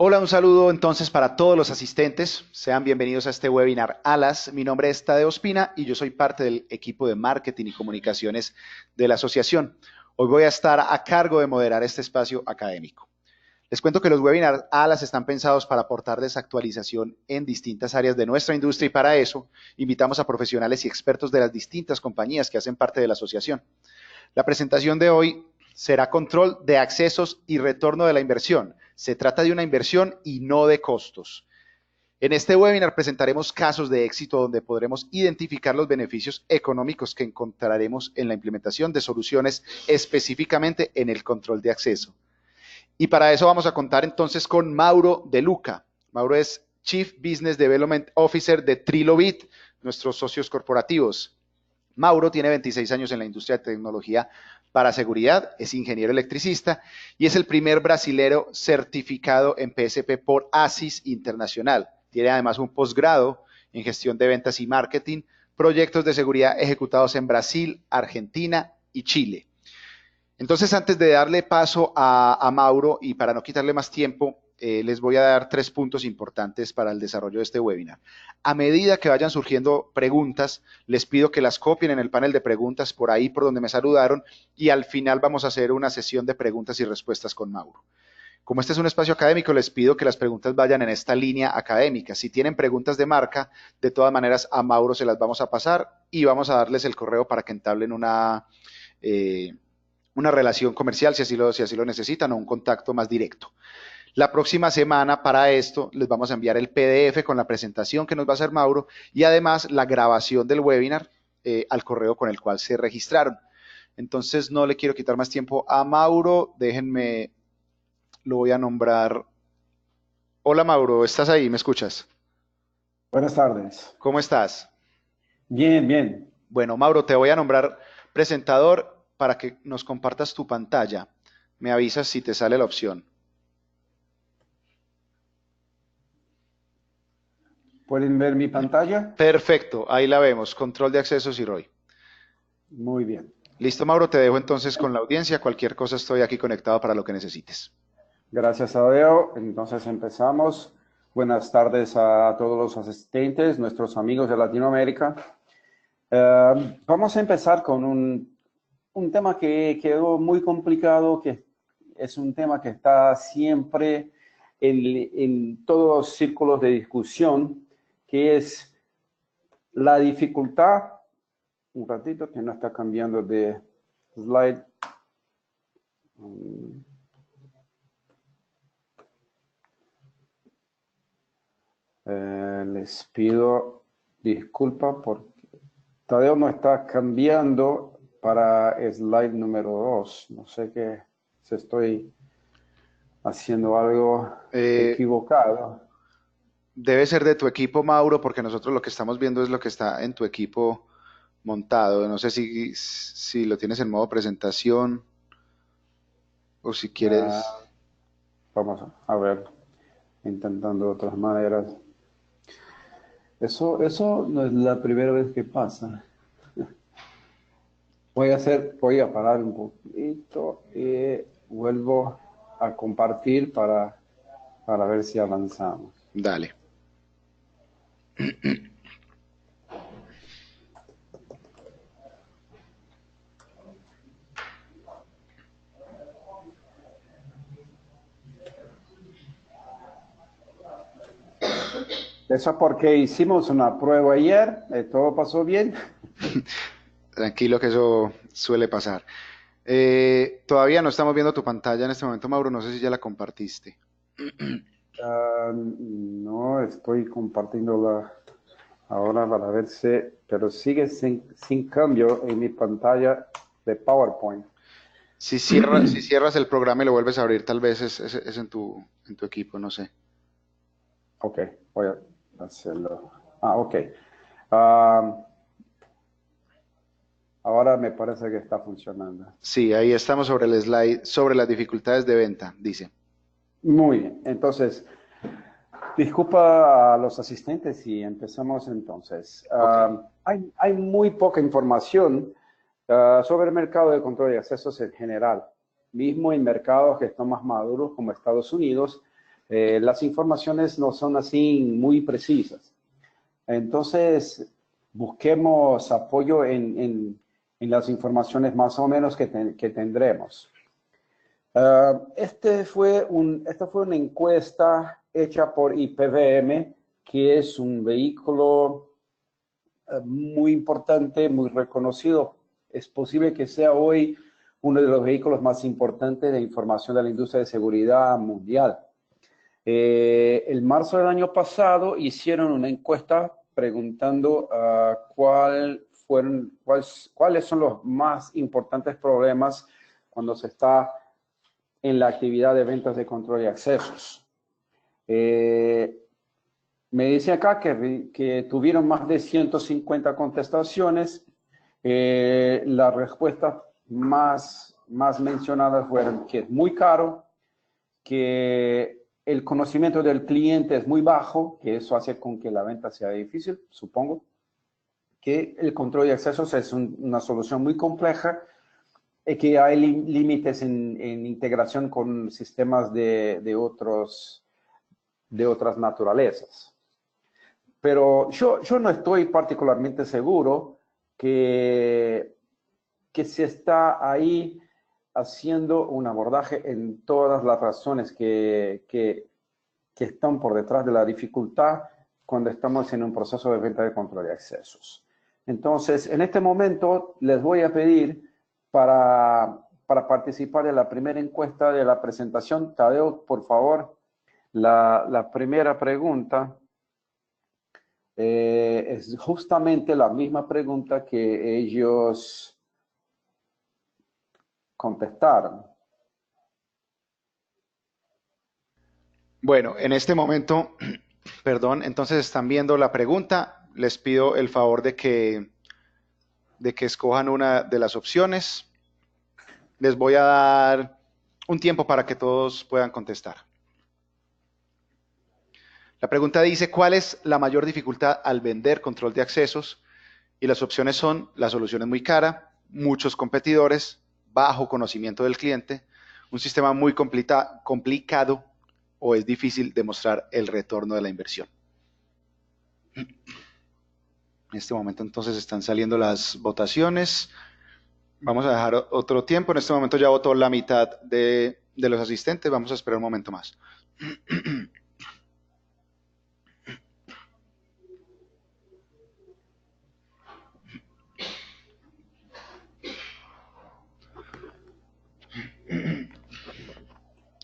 Hola, un saludo entonces para todos los asistentes. Sean bienvenidos a este webinar ALAS. Mi nombre es Tadeo Ospina y yo soy parte del equipo de marketing y comunicaciones de la asociación. Hoy voy a estar a cargo de moderar este espacio académico. Les cuento que los webinars ALAS están pensados para aportarles actualización en distintas áreas de nuestra industria y para eso invitamos a profesionales y expertos de las distintas compañías que hacen parte de la asociación. La presentación de hoy será control de accesos y retorno de la inversión. Se trata de una inversión y no de costos. En este webinar presentaremos casos de éxito donde podremos identificar los beneficios económicos que encontraremos en la implementación de soluciones específicamente en el control de acceso. Y para eso vamos a contar entonces con Mauro De Luca. Mauro es Chief Business Development Officer de Trilobit, nuestros socios corporativos. Mauro tiene 26 años en la industria de tecnología para seguridad, es ingeniero electricista y es el primer brasilero certificado en PSP por ASIS Internacional. Tiene además un posgrado en gestión de ventas y marketing, proyectos de seguridad ejecutados en Brasil, Argentina y Chile. Entonces, antes de darle paso a Mauro y para no quitarle más tiempo, les voy a dar 3 puntos importantes para el desarrollo de este webinar. A medida que vayan surgiendo preguntas, les pido que las copien en el panel de preguntas por ahí por donde me saludaron y al final vamos a hacer una sesión de preguntas y respuestas con Mauro. Como este es un espacio académico, les pido que las preguntas vayan en esta línea académica. Si tienen preguntas de marca, de todas maneras a Mauro se las vamos a pasar y vamos a darles el correo para que entablen una relación comercial si así lo necesitan o un contacto más directo. La próxima semana para esto les vamos a enviar el PDF con la presentación que nos va a hacer Mauro y además la grabación del webinar al correo con el cual se registraron. Entonces no le quiero quitar más tiempo a Mauro, déjenme, lo voy a nombrar. Hola Mauro, ¿estás ahí? ¿Me escuchas? Buenas tardes. ¿Cómo estás? Bien, bien. Bueno, Mauro, te voy a nombrar presentador para que nos compartas tu pantalla. Me avisas si te sale la opción. ¿Pueden ver mi pantalla? Perfecto, ahí la vemos, control de accesos y ROI. Muy bien. Listo, Mauro, te dejo entonces con la audiencia. Cualquier cosa estoy aquí conectado para lo que necesites. Gracias, Adeo. Entonces empezamos. Buenas tardes a todos los asistentes, nuestros amigos de Latinoamérica. Vamos a empezar con un tema que quedó muy complicado, que es un tema que está siempre en todos los círculos de discusión, que es la dificultad. Un ratito que no está cambiando de slide. Les pido disculpas porque Tadeo no está cambiando para slide número 2. No sé qué, si estoy haciendo algo Eh, equivocado. Debe ser de tu equipo, Mauro, porque nosotros lo que estamos viendo es lo que está en tu equipo montado. No sé si lo tienes en modo presentación o si Ah, quieres. vamos a ver, intentando de otras maneras. Eso no es la primera vez que pasa. Voy a parar un poquito y vuelvo a compartir para ver si avanzamos. Dale. Eso porque hicimos una prueba ayer, todo pasó bien. Tranquilo que eso suele pasar. Todavía no estamos viendo tu pantalla en este momento, Mauro. No sé si ya la compartiste. No estoy compartiéndola ahora para ver si, pero sigue sin cambio en mi pantalla de PowerPoint. Si cierras el programa y lo vuelves a abrir, tal vez es en tu equipo, no sé. Ok, voy a hacerlo. Ok. Ah, ahora me parece que está funcionando. Sí, ahí estamos sobre el slide, sobre las dificultades de venta, dice. Muy bien, entonces, disculpa a los asistentes y empezamos entonces. Ok. Hay muy poca información sobre el mercado de control de accesos en general. Mismo en mercados que están más maduros como Estados Unidos, las informaciones no son así muy precisas. Entonces, busquemos apoyo en las informaciones más o menos que tendremos. Esta fue una encuesta hecha por IPVM, que es un vehículo muy importante, muy reconocido. Es posible que sea hoy uno de los vehículos más importantes de información de la industria de seguridad mundial. En marzo del año pasado hicieron una encuesta preguntando cuáles son los más importantes problemas cuando se está en la actividad de ventas de control y accesos. Me dice acá que tuvieron más de 150 contestaciones. Las respuestas más mencionadas fueron que es muy caro, que el conocimiento del cliente es muy bajo, que eso hace con que la venta sea difícil, supongo, que el control de accesos es una solución muy compleja, y que hay límites en integración con sistemas de otras naturalezas. Pero yo no estoy particularmente seguro que se está ahí haciendo un abordaje en todas las razones que están por detrás de la dificultad cuando estamos en un proceso de venta de control de accesos. Entonces, en este momento les voy a pedir para participar en la primera encuesta de la presentación. Tadeo, por favor, la primera pregunta es justamente la misma pregunta que ellos contestaron. Bueno, en este momento, perdón, entonces están viendo la pregunta. Les pido el favor de que escojan una de las opciones. Les voy a dar un tiempo para que todos puedan contestar. La pregunta dice, ¿cuál es la mayor dificultad al vender control de accesos? Y las opciones son, la solución es muy cara, muchos competidores, bajo conocimiento del cliente, un sistema muy complicado o es difícil demostrar el retorno de la inversión. En este momento entonces están saliendo las votaciones. Vamos a dejar otro tiempo. En este momento ya votó la mitad de los asistentes. Vamos a esperar un momento más.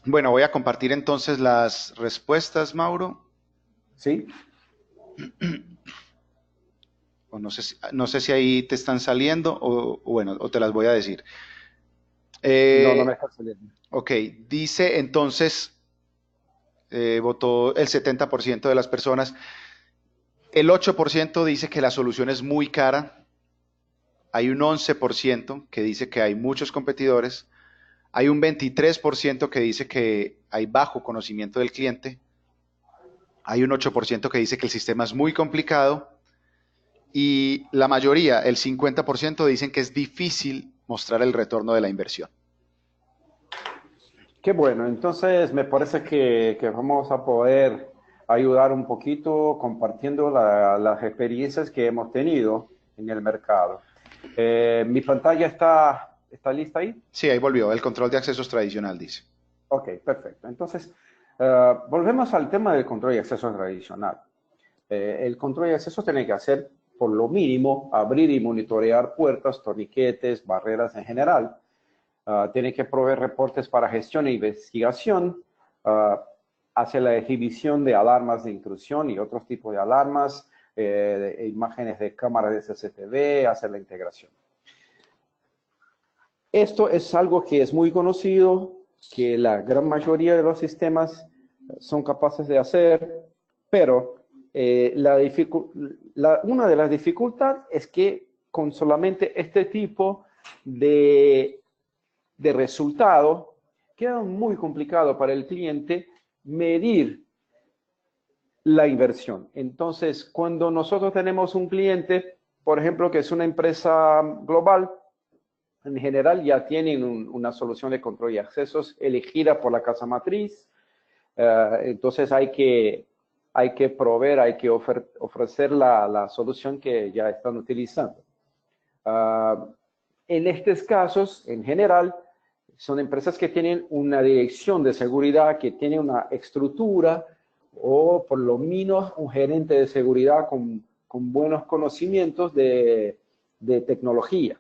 Bueno, voy a compartir entonces las respuestas, Mauro. ¿Sí? O no sé si ahí te están saliendo o bueno, o te las voy a decir. No me está saliendo. Ok, dice entonces, votó el 70% de las personas. El 8% dice que la solución es muy cara. Hay un 11% que dice que hay muchos competidores. Hay un 23% que dice que hay bajo conocimiento del cliente. Hay un 8% que dice que el sistema es muy complicado. Y la mayoría, el 50%, dicen que es difícil mostrar el retorno de la inversión. Qué bueno, entonces me parece que vamos a poder ayudar un poquito compartiendo las experiencias que hemos tenido en el mercado. ¿Mi pantalla está lista ahí? Sí, ahí volvió, el control de accesos tradicional, dice. Ok, perfecto. Entonces, volvemos al tema del control de accesos tradicional. El control de accesos tiene que hacer, por lo mínimo, abrir y monitorear puertas, torniquetes, barreras en general. Tiene que proveer reportes para gestión e investigación, hace la exhibición de alarmas de intrusión y otros tipos de alarmas, imágenes de cámaras de CCTV, hace la integración. Esto es algo que es muy conocido, que la gran mayoría de los sistemas son capaces de hacer, pero una de las dificultades es que con solamente este tipo de resultado, queda muy complicado para el cliente medir la inversión. Entonces, cuando nosotros tenemos un cliente, por ejemplo, que es una empresa global, en general ya tienen una solución de control y accesos elegida por la casa matriz, Entonces hay que proveer, hay que ofrecer la solución que ya están utilizando. En estos casos, en general, son empresas que tienen una dirección de seguridad, que tienen una estructura o por lo menos un gerente de seguridad con buenos conocimientos de tecnología.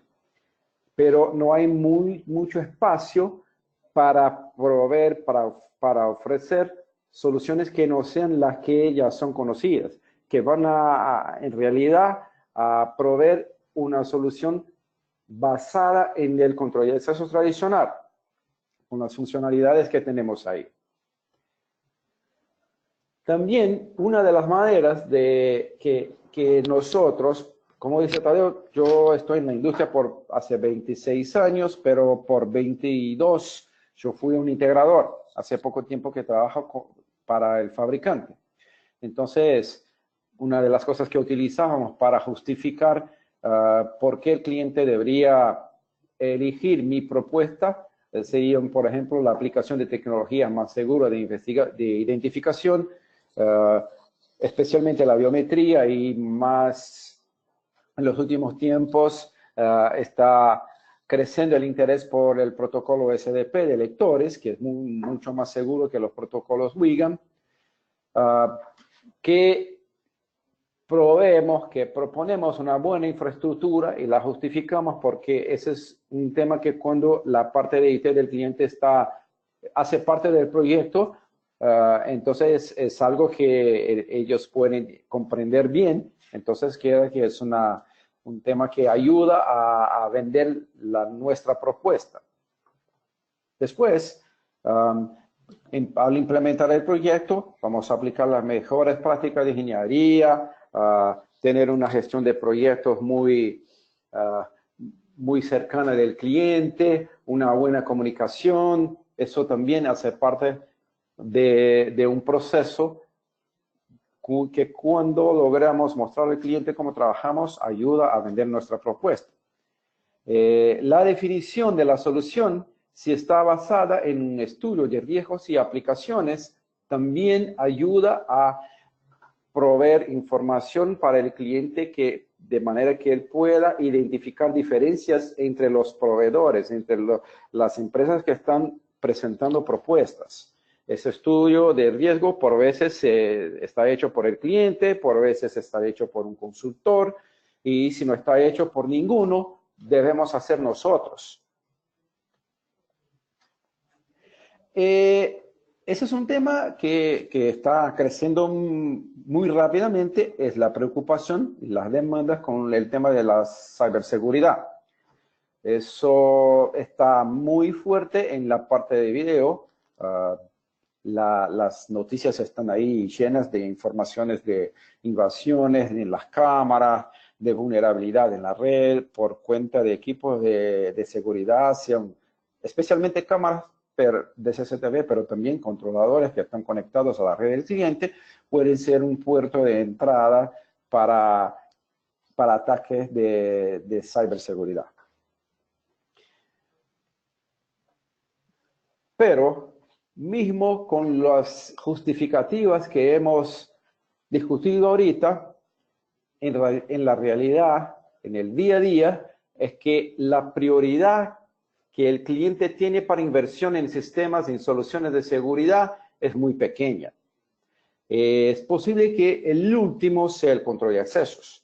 Pero no hay mucho espacio para proveer, para ofrecer soluciones que no sean las que ya son conocidas, que van en realidad a proveer una solución basada en el control de acceso tradicional, con las funcionalidades que tenemos ahí. También una de las maneras de que nosotros, como dice Tadeo, yo estoy en la industria por hace 26 años, pero por 22 yo fui un integrador. Hace poco tiempo que trabajo para el fabricante. Entonces, una de las cosas que utilizábamos para justificar por qué el cliente debería elegir mi propuesta sería, por ejemplo, la aplicación de tecnología más segura de identificación, especialmente la biometría, y más en los últimos tiempos está creciendo el interés por el protocolo SDP de lectores, que es mucho más seguro que los protocolos WIGAM, que proponemos una buena infraestructura y la justificamos porque ese es un tema que cuando la parte de IT del cliente hace parte del proyecto, entonces es algo que ellos pueden comprender bien. Entonces queda que es un tema que ayuda a vender nuestra propuesta. Después, al implementar el proyecto, vamos a aplicar las mejores prácticas de ingeniería, tener una gestión de proyectos muy cercana del cliente, una buena comunicación. Eso también hace parte de un proceso que cuando logramos mostrar al cliente cómo trabajamos, ayuda a vender nuestra propuesta. La definición de la solución, si está basada en un estudio de riesgos y aplicaciones, también ayuda a proveer información para el cliente de manera que él pueda identificar diferencias entre los proveedores, entre las empresas que están presentando propuestas. Ese estudio de riesgo por veces está hecho por el cliente, por veces está hecho por un consultor, y si no está hecho por ninguno, debemos hacer nosotros. Ese es un tema que está creciendo muy rápidamente, es la preocupación y las demandas con el tema de la ciberseguridad. Eso está muy fuerte en la parte de video. Las noticias están ahí llenas de informaciones de invasiones en las cámaras, de vulnerabilidad en la red por cuenta de equipos de seguridad, especialmente cámaras de CCTV, pero también controladores que están conectados a la red del cliente, pueden ser un puerto de entrada para ataques de ciberseguridad. Pero mismo con las justificativas que hemos discutido ahorita, en la realidad, en el día a día, es que la prioridad que el cliente tiene para inversión en sistemas, en soluciones de seguridad, es muy pequeña. Es posible que el último sea el control de accesos.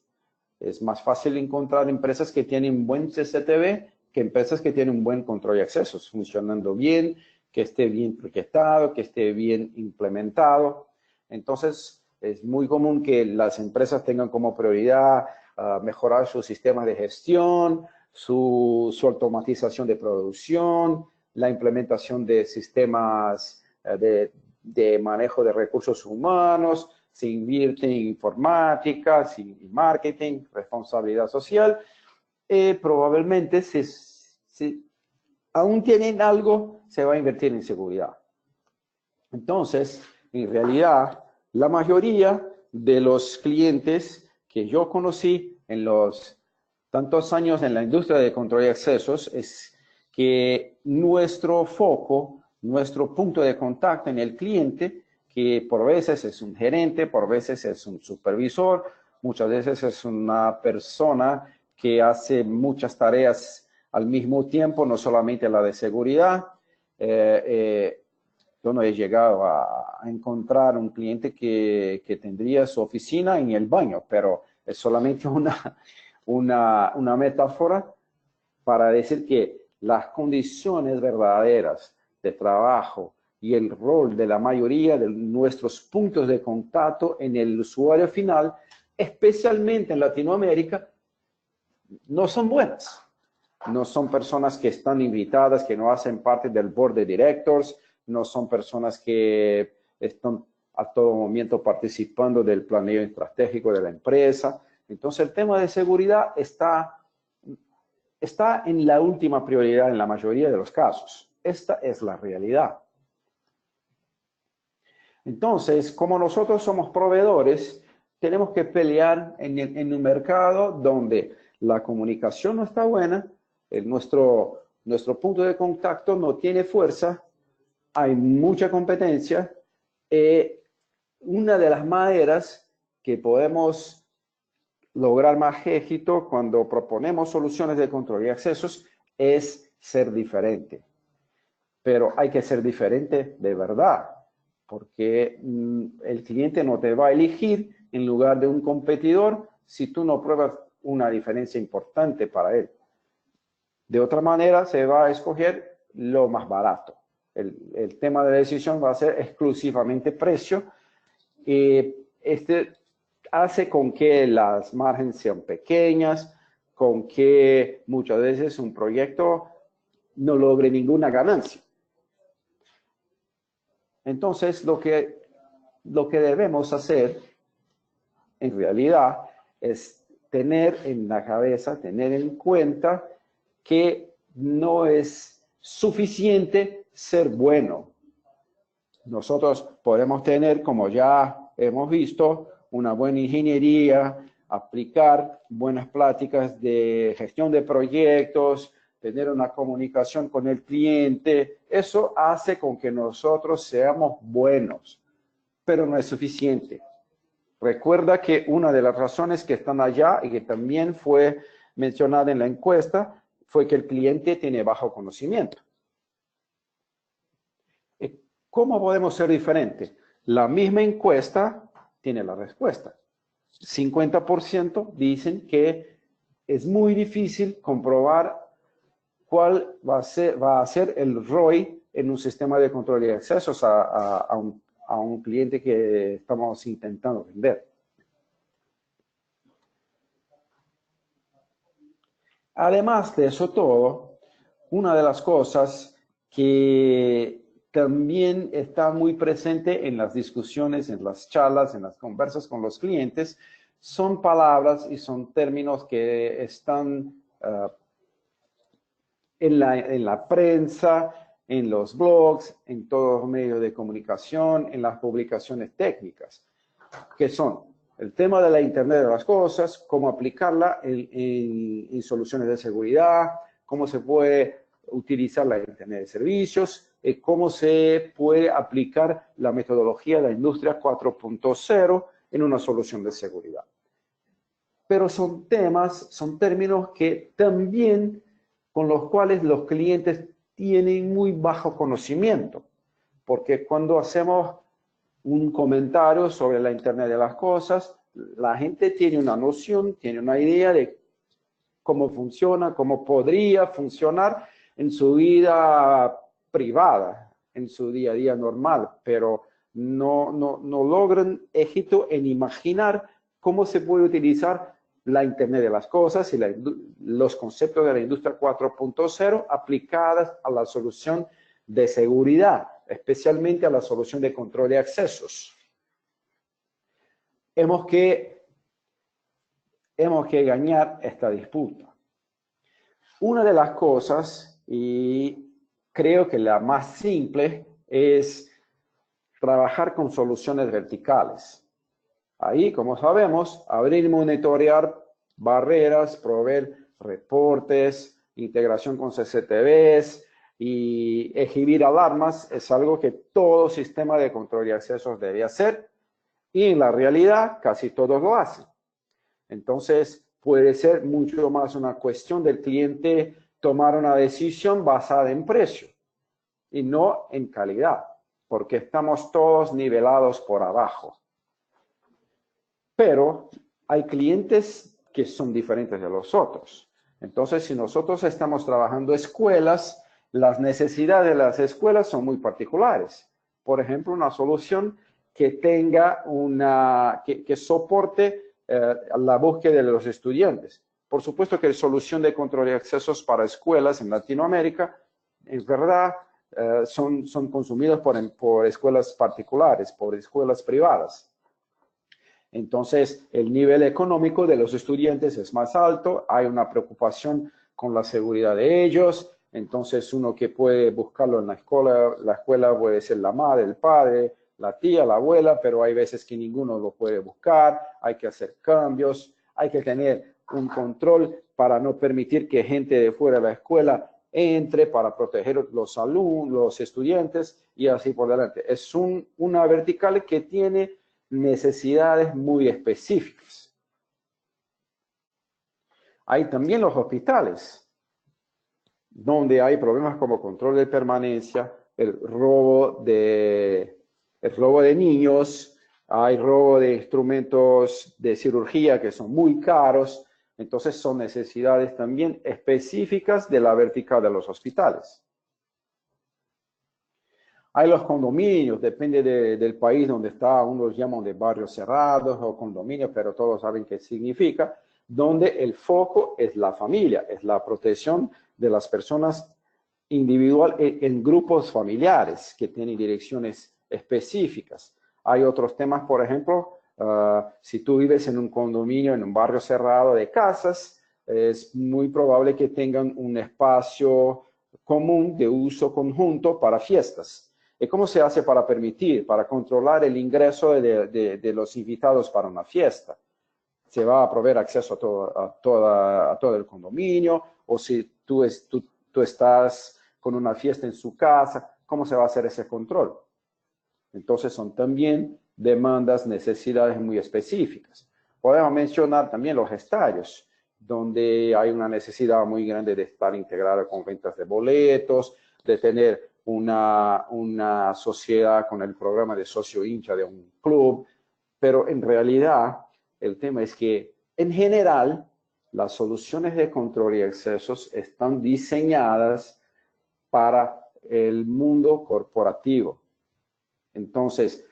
Es más fácil encontrar empresas que tienen buen CCTV que empresas que tienen un buen control de accesos, funcionando bien, que esté bien proyectado, que esté bien implementado. Entonces, es muy común que las empresas tengan como prioridad mejorar sus sistemas de gestión, su automatización de producción, la implementación de sistemas de manejo de recursos humanos, se invierte en informática, en marketing, responsabilidad social. Probablemente si aún tienen algo, se va a invertir en seguridad. Entonces, en realidad, la mayoría de los clientes que yo conocí en los tantos años en la industria de control de accesos es que nuestro foco nuestro punto de contacto en el cliente, que por veces es un gerente, por veces es un supervisor, muchas veces es una persona que hace muchas tareas al mismo tiempo, no solamente la de seguridad. Yo no he llegado a encontrar un cliente que tendría su oficina en el baño, pero es solamente una metáfora para decir que las condiciones verdaderas de trabajo y el rol de la mayoría de nuestros puntos de contacto en el usuario final, especialmente en Latinoamérica, no son buenas. No son personas que están invitadas, que no hacen parte del board de directors, no son personas que están a todo momento participando del planeo estratégico de la empresa. Entonces el tema de seguridad está en la última prioridad en la mayoría de los casos. Esta es la realidad. Entonces, como nosotros somos proveedores, tenemos que pelear en un mercado donde la comunicación no está buena, nuestro punto de contacto no tiene fuerza, hay mucha competencia. Una de las maneras que podemos lograr más éxito cuando proponemos soluciones de control y accesos es ser diferente. Pero hay que ser diferente de verdad, porque el cliente no te va a elegir en lugar de un competidor si tú no pruebas una diferencia importante para él. De otra manera, se va a escoger lo más barato. El tema de la decisión va a ser exclusivamente precio. Este hace con que las márgenes sean pequeñas, con que muchas veces un proyecto no logre ninguna ganancia. Entonces, lo que debemos hacer, en realidad, es tener en la cabeza, tener en cuenta que no es suficiente ser bueno. Nosotros podemos tener, como ya hemos visto, una buena ingeniería, aplicar buenas prácticas de gestión de proyectos, tener una comunicación con el cliente. Eso hace con que nosotros seamos buenos, pero no es suficiente. Recuerda que una de las razones que están allá y que también fue mencionada en la encuesta fue que el cliente tiene bajo conocimiento. ¿Cómo podemos ser diferentes? La misma encuesta tiene la respuesta. 50% dicen que es muy difícil comprobar cuál va a ser el ROI en un sistema de control y accesos a un cliente que estamos intentando vender. Además de eso todo, una de las cosas que también está muy presente en las discusiones, en las charlas, en las conversas con los clientes, son palabras y son términos que están en la prensa, en los blogs, en todos los medios de comunicación, en las publicaciones técnicas, que son el tema de la Internet de las cosas, cómo aplicarla en soluciones de seguridad, cómo se puede utilizar la Internet de servicios, cómo se puede aplicar la metodología de la industria 4.0 en una solución de seguridad. Pero son temas, son términos que también con los cuales los clientes tienen muy bajo conocimiento, porque cuando hacemos un comentario sobre la Internet de las cosas, la gente tiene una noción, tiene una idea de cómo funciona, cómo podría funcionar en su vida privada, en su día a día normal, pero no logran éxito en imaginar cómo se puede utilizar la Internet de las cosas y los conceptos de la industria 4.0 aplicadas a la solución de seguridad, especialmente a la solución de control de accesos. Hemos que ganar esta disputa. Una de las cosas, y creo que la más simple, es trabajar con soluciones verticales. Ahí, como sabemos, abrir y monitorear barreras, proveer reportes, integración con CCTVs, Y exhibir alarmas es algo que todo sistema de control y accesos debe hacer, y en la realidad casi todos lo hacen. Entonces, puede ser mucho más una cuestión del cliente tomar una decisión basada en precio y no en calidad, porque estamos todos nivelados por abajo. Pero hay clientes que son diferentes de los otros. Entonces, si nosotros estamos trabajando escuelas, las necesidades de las escuelas son muy particulares. Por ejemplo, una solución que tenga que soporte la búsqueda de los estudiantes. Por supuesto que la solución de control y accesos para escuelas en Latinoamérica, en verdad, son consumidos por escuelas particulares, por escuelas privadas. Entonces, el nivel económico de los estudiantes es más alto, hay una preocupación con la seguridad de ellos, entonces uno que puede buscarlo en la escuela puede ser la madre, el padre, la tía, la abuela, pero hay veces que ninguno lo puede buscar, hay que hacer cambios, hay que tener un control para no permitir que gente de fuera de la escuela entre, para proteger los alumnos, los estudiantes y así por delante. Es una vertical que tiene necesidades muy específicas. Hay también los hospitales, donde hay problemas como control de permanencia, el robo de niños, hay robo de instrumentos de cirugía que son muy caros, entonces son necesidades también específicas de la vertical de los hospitales. Hay los condominios, depende del país donde está, unos llaman de barrios cerrados o condominios, pero todos saben qué significa, donde el foco es la familia, es la protección de las personas individual en grupos familiares que tienen direcciones específicas. Hay otros temas, por ejemplo, si tú vives en un condominio, en un barrio cerrado de casas, es muy probable que tengan un espacio común de uso conjunto para fiestas. ¿Y cómo se hace para permitir, para controlar el ingreso de los invitados para una fiesta? ¿Se va a proveer acceso a todo el condominio? ¿O si tú estás con una fiesta en su casa, cómo se va a hacer ese control? Entonces son también demandas, necesidades muy específicas. Podemos mencionar también los estadios, donde hay una necesidad muy grande de estar integrado con ventas de boletos, de tener una sociedad con el programa de socio hincha de un club, pero en realidad el tema es que en general las soluciones de control y accesos están diseñadas para el mundo corporativo. Entonces,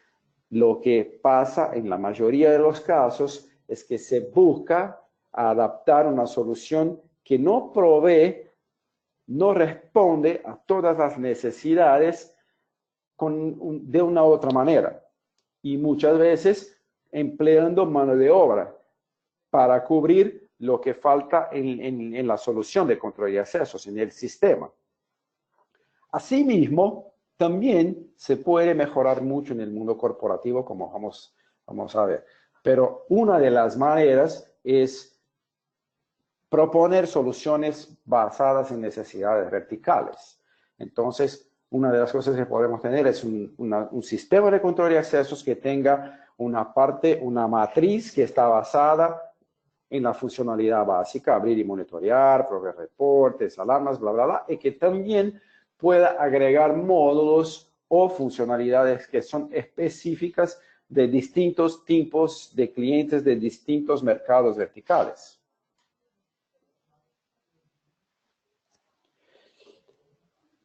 lo que pasa en la mayoría de los casos es que se busca adaptar una solución que no provee, no responde a todas las necesidades de una u otra manera. Y muchas veces empleando mano de obra para cubrir lo que falta en la solución de control y accesos, en el sistema. Asimismo, también se puede mejorar mucho en el mundo corporativo, como vamos a ver. Pero una de las maneras es proponer soluciones basadas en necesidades verticales. Entonces, una de las cosas que podemos tener es un sistema de control y accesos que tenga una matriz que está basada en la funcionalidad básica, abrir y monitorear, proveer reportes, alarmas, bla, bla, bla, y que también pueda agregar módulos o funcionalidades que son específicas de distintos tipos de clientes de distintos mercados verticales.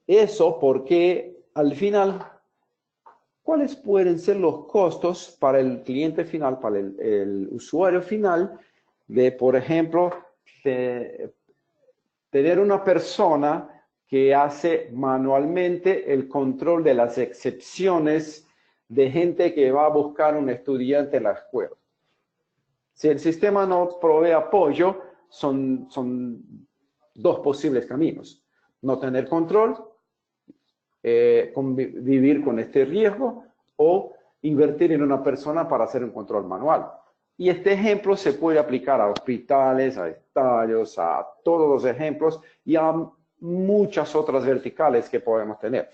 Eso porque al final, ¿cuáles pueden ser los costos para el cliente final, para el usuario final de, por ejemplo, tener una persona que hace manualmente el control de las excepciones de gente que va a buscar un estudiante en la escuela? Si el sistema no provee apoyo, son dos posibles caminos. No tener control, vivir con este riesgo, o invertir en una persona para hacer un control manual. Y este ejemplo se puede aplicar a hospitales, a estadios, a todos los ejemplos y a muchas otras verticales que podemos tener.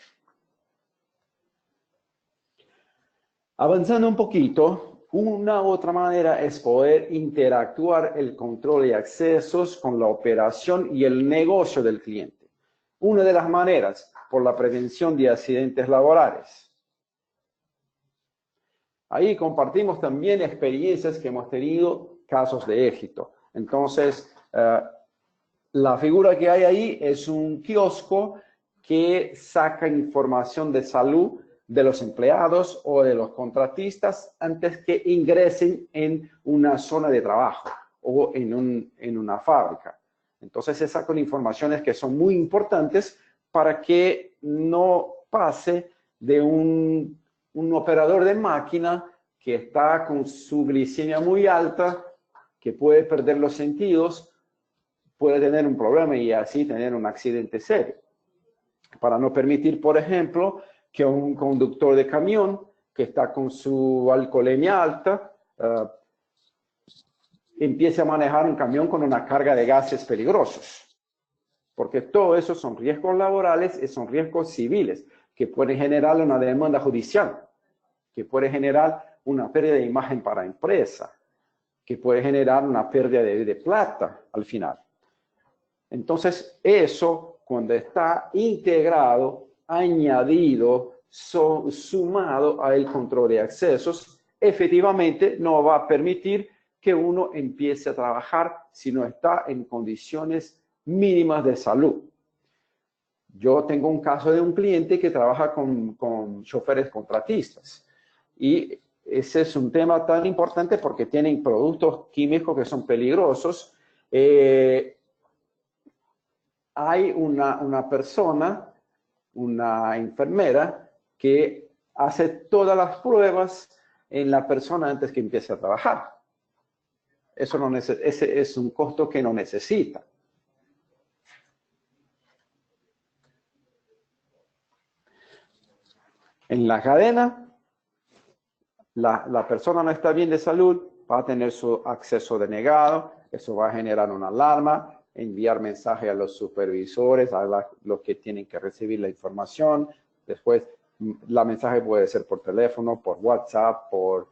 Avanzando un poquito, una otra manera es poder interactuar el control de accesos con la operación y el negocio del cliente. Una de las maneras, por la prevención de accidentes laborales. Ahí compartimos también experiencias que hemos tenido, casos de éxito. Entonces, la figura que hay ahí es un kiosco que saca información de salud de los empleados o de los contratistas antes que ingresen en una zona de trabajo o en una fábrica. Entonces se sacan informaciones que son muy importantes para que no pase de un operador de máquina que está con su glicemia muy alta, que puede perder los sentidos, puede tener un problema y así tener un accidente serio. Para no permitir, por ejemplo, que un conductor de camión que está con su alcoholemia alta empiece a manejar un camión con una carga de gases peligrosos. Porque todo eso son riesgos laborales y son riesgos civiles que pueden generar una demanda judicial, que puede generar una pérdida de imagen para la empresa, que puede generar una pérdida de plata al final. Entonces, eso, cuando está integrado, añadido, sumado al control de accesos, efectivamente no va a permitir que uno empiece a trabajar si no está en condiciones mínimas de salud. Yo tengo un caso de un cliente que trabaja con choferes contratistas y ese es un tema tan importante porque tienen productos químicos que son peligrosos. Hay una persona, una enfermera, que hace todas las pruebas en la persona antes que empiece a trabajar. Ese es un costo que no necesita. En la cadena, la persona no está bien de salud, va a tener su acceso denegado, eso va a generar una alarma, enviar mensaje a los supervisores, a los que tienen que recibir la información. Después, la mensaje puede ser por teléfono, por WhatsApp, por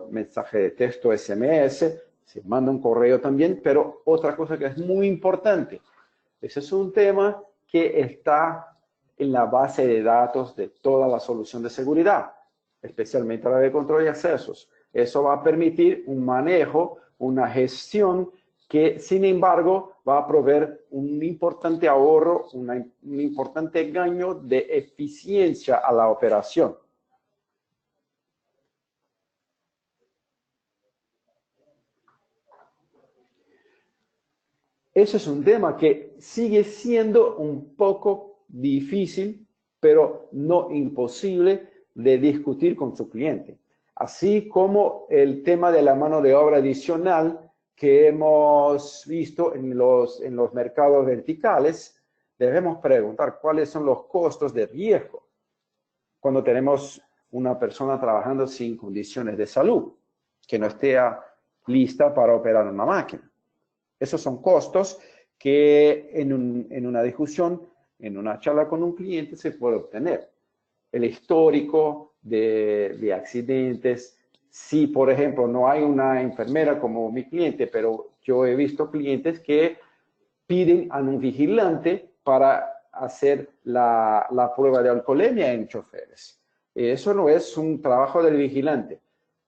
mensaje de texto, SMS. Se manda un correo también, pero otra cosa que es muy importante, ese es un tema que está en la base de datos de toda la solución de seguridad, especialmente la de control de accesos. Eso va a permitir un manejo, una gestión que, sin embargo, va a proveer un importante ahorro, un importante gaño de eficiencia a la operación. Ese es un tema que sigue siendo un poco difícil, pero no imposible de discutir con su cliente. Así como el tema de la mano de obra adicional que hemos visto en los mercados verticales, debemos preguntar cuáles son los costos de riesgo cuando tenemos una persona trabajando sin condiciones de salud, que no esté lista para operar una máquina. Esos son costos que en una discusión, en una charla con un cliente se puede obtener. El histórico de accidentes. Si, por ejemplo, no hay una enfermera como mi cliente, pero yo he visto clientes que piden a un vigilante para hacer la prueba de alcoholemia en choferes. Eso no es un trabajo del vigilante,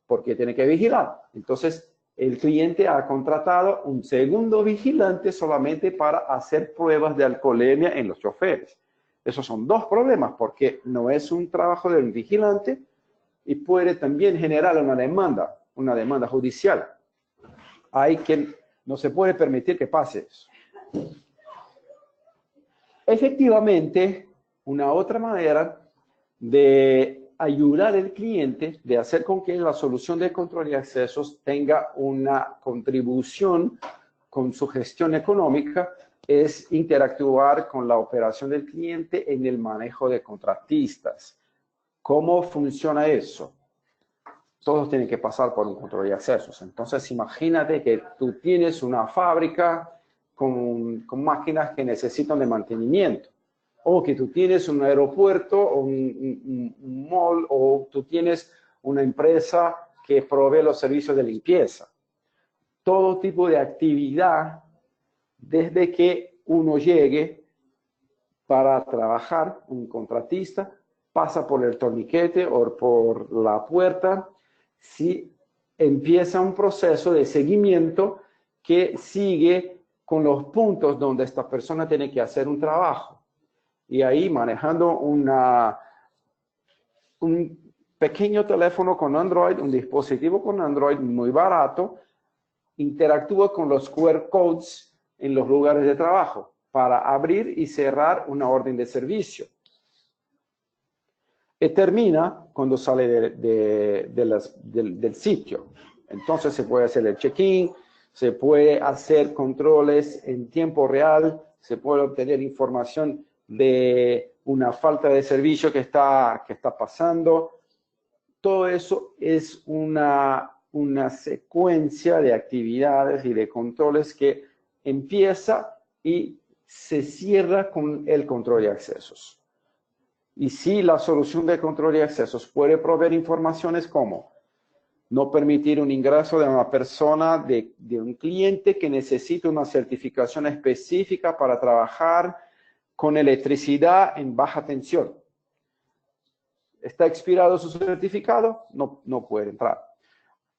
porque tiene que vigilar. Entonces, el cliente ha contratado un segundo vigilante solamente para hacer pruebas de alcoholemia en los choferes. Esos son dos problemas, porque no es un trabajo del vigilante y puede también generar una demanda judicial. No se puede permitir que pase eso. Efectivamente, una otra manera de ayudar al cliente, de hacer con que la solución de control de accesos tenga una contribución con su gestión económica, es interactuar con la operación del cliente en el manejo de contratistas. ¿Cómo funciona eso? Todos tienen que pasar por un control de accesos. Entonces, imagínate que tú tienes una fábrica con máquinas que necesitan de mantenimiento. O que tú tienes un aeropuerto o un mall, o tú tienes una empresa que provee los servicios de limpieza. Todo tipo de actividad, desde que uno llegue para trabajar, un contratista, pasa por el torniquete o por la puerta, si empieza un proceso de seguimiento que sigue con los puntos donde esta persona tiene que hacer un trabajo. Y ahí manejando un pequeño teléfono con Android, un dispositivo con Android muy barato, interactúa con los QR codes en los lugares de trabajo para abrir y cerrar una orden de servicio. Y termina cuando sale del sitio. Entonces se puede hacer el check-in, se puede hacer controles en tiempo real, se puede obtener información de una falta de servicio que está pasando. Todo eso es una secuencia de actividades y de controles que empieza y se cierra con el control de accesos. Y si la solución de control de accesos puede proveer informaciones como no permitir un ingreso de una persona, de un cliente que necesita una certificación específica para trabajar con electricidad en baja tensión. ¿Está expirado su certificado? No puede entrar.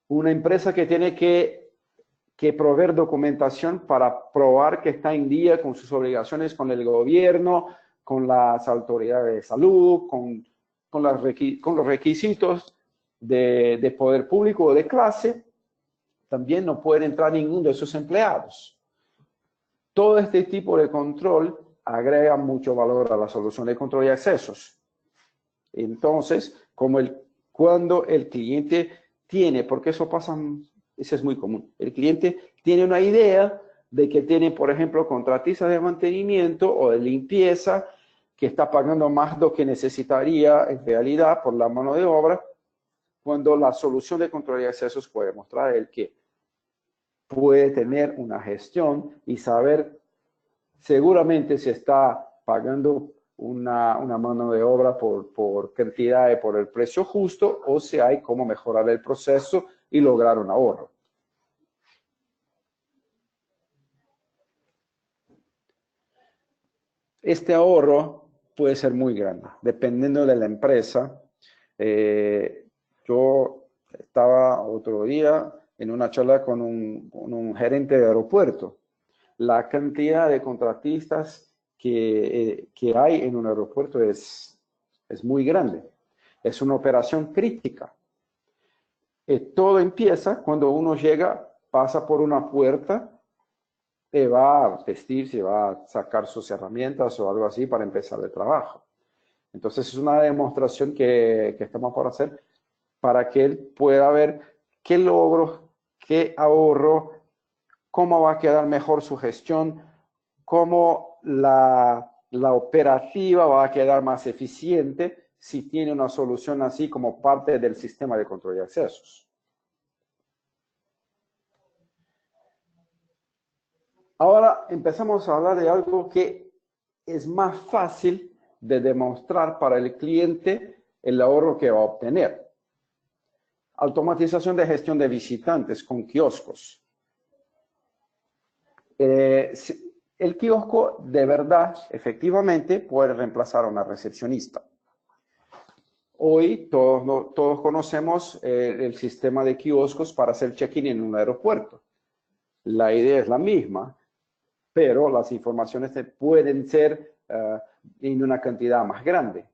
Una empresa que tiene que proveer documentación para probar que está en día con sus obligaciones con el gobierno, con las autoridades de salud, con los requisitos de poder público o de clase, también no puede entrar ninguno de sus empleados. Todo este tipo de control agrega mucho valor a la solución de control de accesos. Entonces, cuando el cliente tiene, porque eso es muy común, el cliente tiene una idea de que tiene, por ejemplo, contratistas de mantenimiento o de limpieza que está pagando más de lo que necesitaría en realidad por la mano de obra, cuando la solución de control de accesos puede mostrar a él que puede tener una gestión y saber seguramente si está pagando una mano de obra por cantidad y por el precio justo, o si hay cómo mejorar el proceso y lograr un ahorro. Este ahorro puede ser muy grande, dependiendo de la empresa. Yo estaba otro día en una charla con un gerente de aeropuerto. La cantidad de contratistas que hay en un aeropuerto es muy grande. Es una operación crítica. Todo empieza cuando uno llega, pasa por una puerta, va a vestirse, va a sacar sus herramientas o algo así para empezar el trabajo. Entonces es una demostración que estamos por hacer para que él pueda ver qué logro, qué ahorro, cómo va a quedar mejor su gestión, cómo la operativa va a quedar más eficiente si tiene una solución así como parte del sistema de control de accesos. Ahora empezamos a hablar de algo que es más fácil de demostrar para el cliente el ahorro que va a obtener. Automatización de gestión de visitantes con kioscos. El kiosco de verdad, efectivamente, puede reemplazar a una recepcionista. Hoy todos conocemos el sistema de kioscos para hacer check-in en un aeropuerto. La idea es la misma, pero las informaciones pueden ser en una cantidad más grande.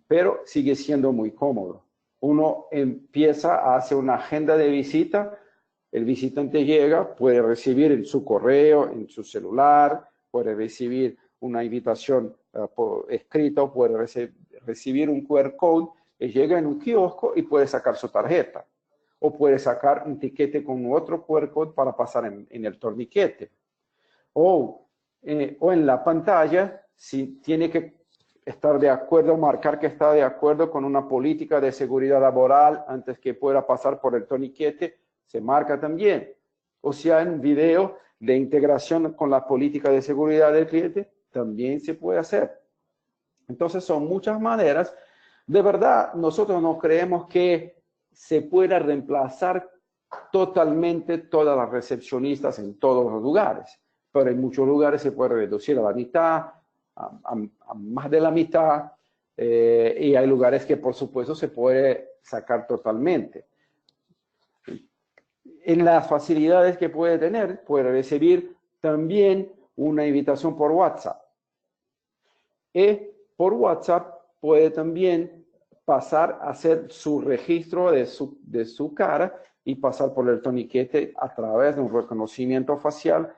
Pero sigue siendo muy cómodo. Uno empieza a hacer una agenda de visita. El visitante llega, puede recibir en su correo, en su celular, puede recibir una invitación por escrito, puede recibir un QR code, y llega en un kiosco y puede sacar su tarjeta. O puede sacar un tiquete con otro QR code para pasar en el torniquete. O en la pantalla, si tiene que estar de acuerdo, marcar que está de acuerdo con una política de seguridad laboral antes que pueda pasar por el torniquete, se marca también. O si hay un video de integración con la política de seguridad del cliente, también se puede hacer. Entonces son muchas maneras. De verdad, nosotros no creemos que se pueda reemplazar totalmente todas las recepcionistas en todos los lugares, pero en muchos lugares se puede reducir a la mitad, a más de la mitad, y hay lugares que por supuesto se puede sacar totalmente. En las facilidades que puede tener, puede recibir también una invitación por WhatsApp. Y por WhatsApp puede también pasar a hacer su registro de su cara y pasar por el torniquete a través de un reconocimiento facial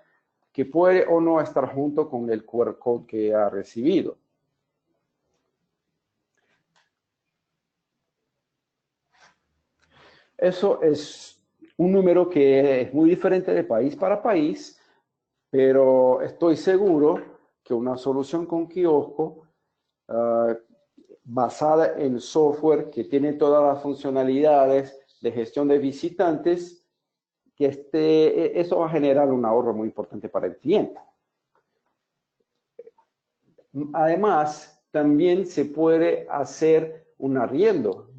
que puede o no estar junto con el QR code que ha recibido. Eso es un número que es muy diferente de país para país, pero estoy seguro que una solución con kiosco basada en software que tiene todas las funcionalidades de gestión de visitantes, que eso va a generar un ahorro muy importante para el cliente. Además, también se puede hacer un arriendo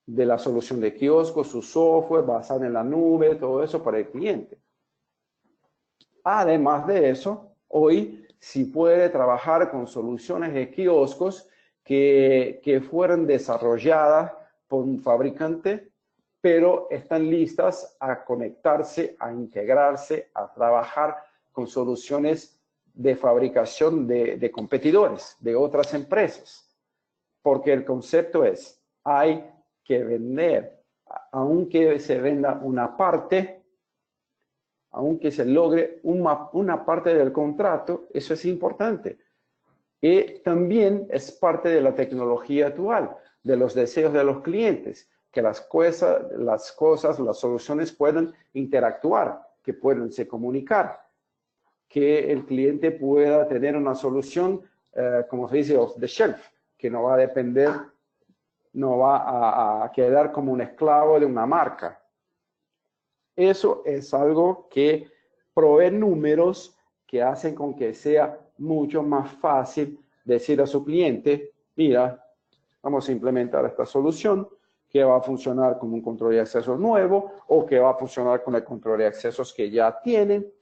de la solución de kiosco, su software basado en la nube, todo eso para el cliente. Además de eso, hoy sí puede trabajar con soluciones de kioscos que fueron desarrolladas por un fabricante, pero están listas a conectarse, a integrarse, a trabajar con soluciones de fabricación de competidores, de otras empresas. Porque el concepto es, hay que vender, aunque se venda una parte, aunque se logre una parte del contrato, eso es importante. Y también es parte de la tecnología actual, de los deseos de los clientes, que las cosas, las soluciones puedan interactuar, que puedan se comunicar, que el cliente pueda tener una solución, como se dice, off the shelf, que no va a depender, no va a quedar como un esclavo de una marca. Eso es algo que provee números que hacen con que sea mucho más fácil decir a su cliente, mira, vamos a implementar esta solución que va a funcionar con un control de accesos nuevo o que va a funcionar con el control de accesos que ya tienen,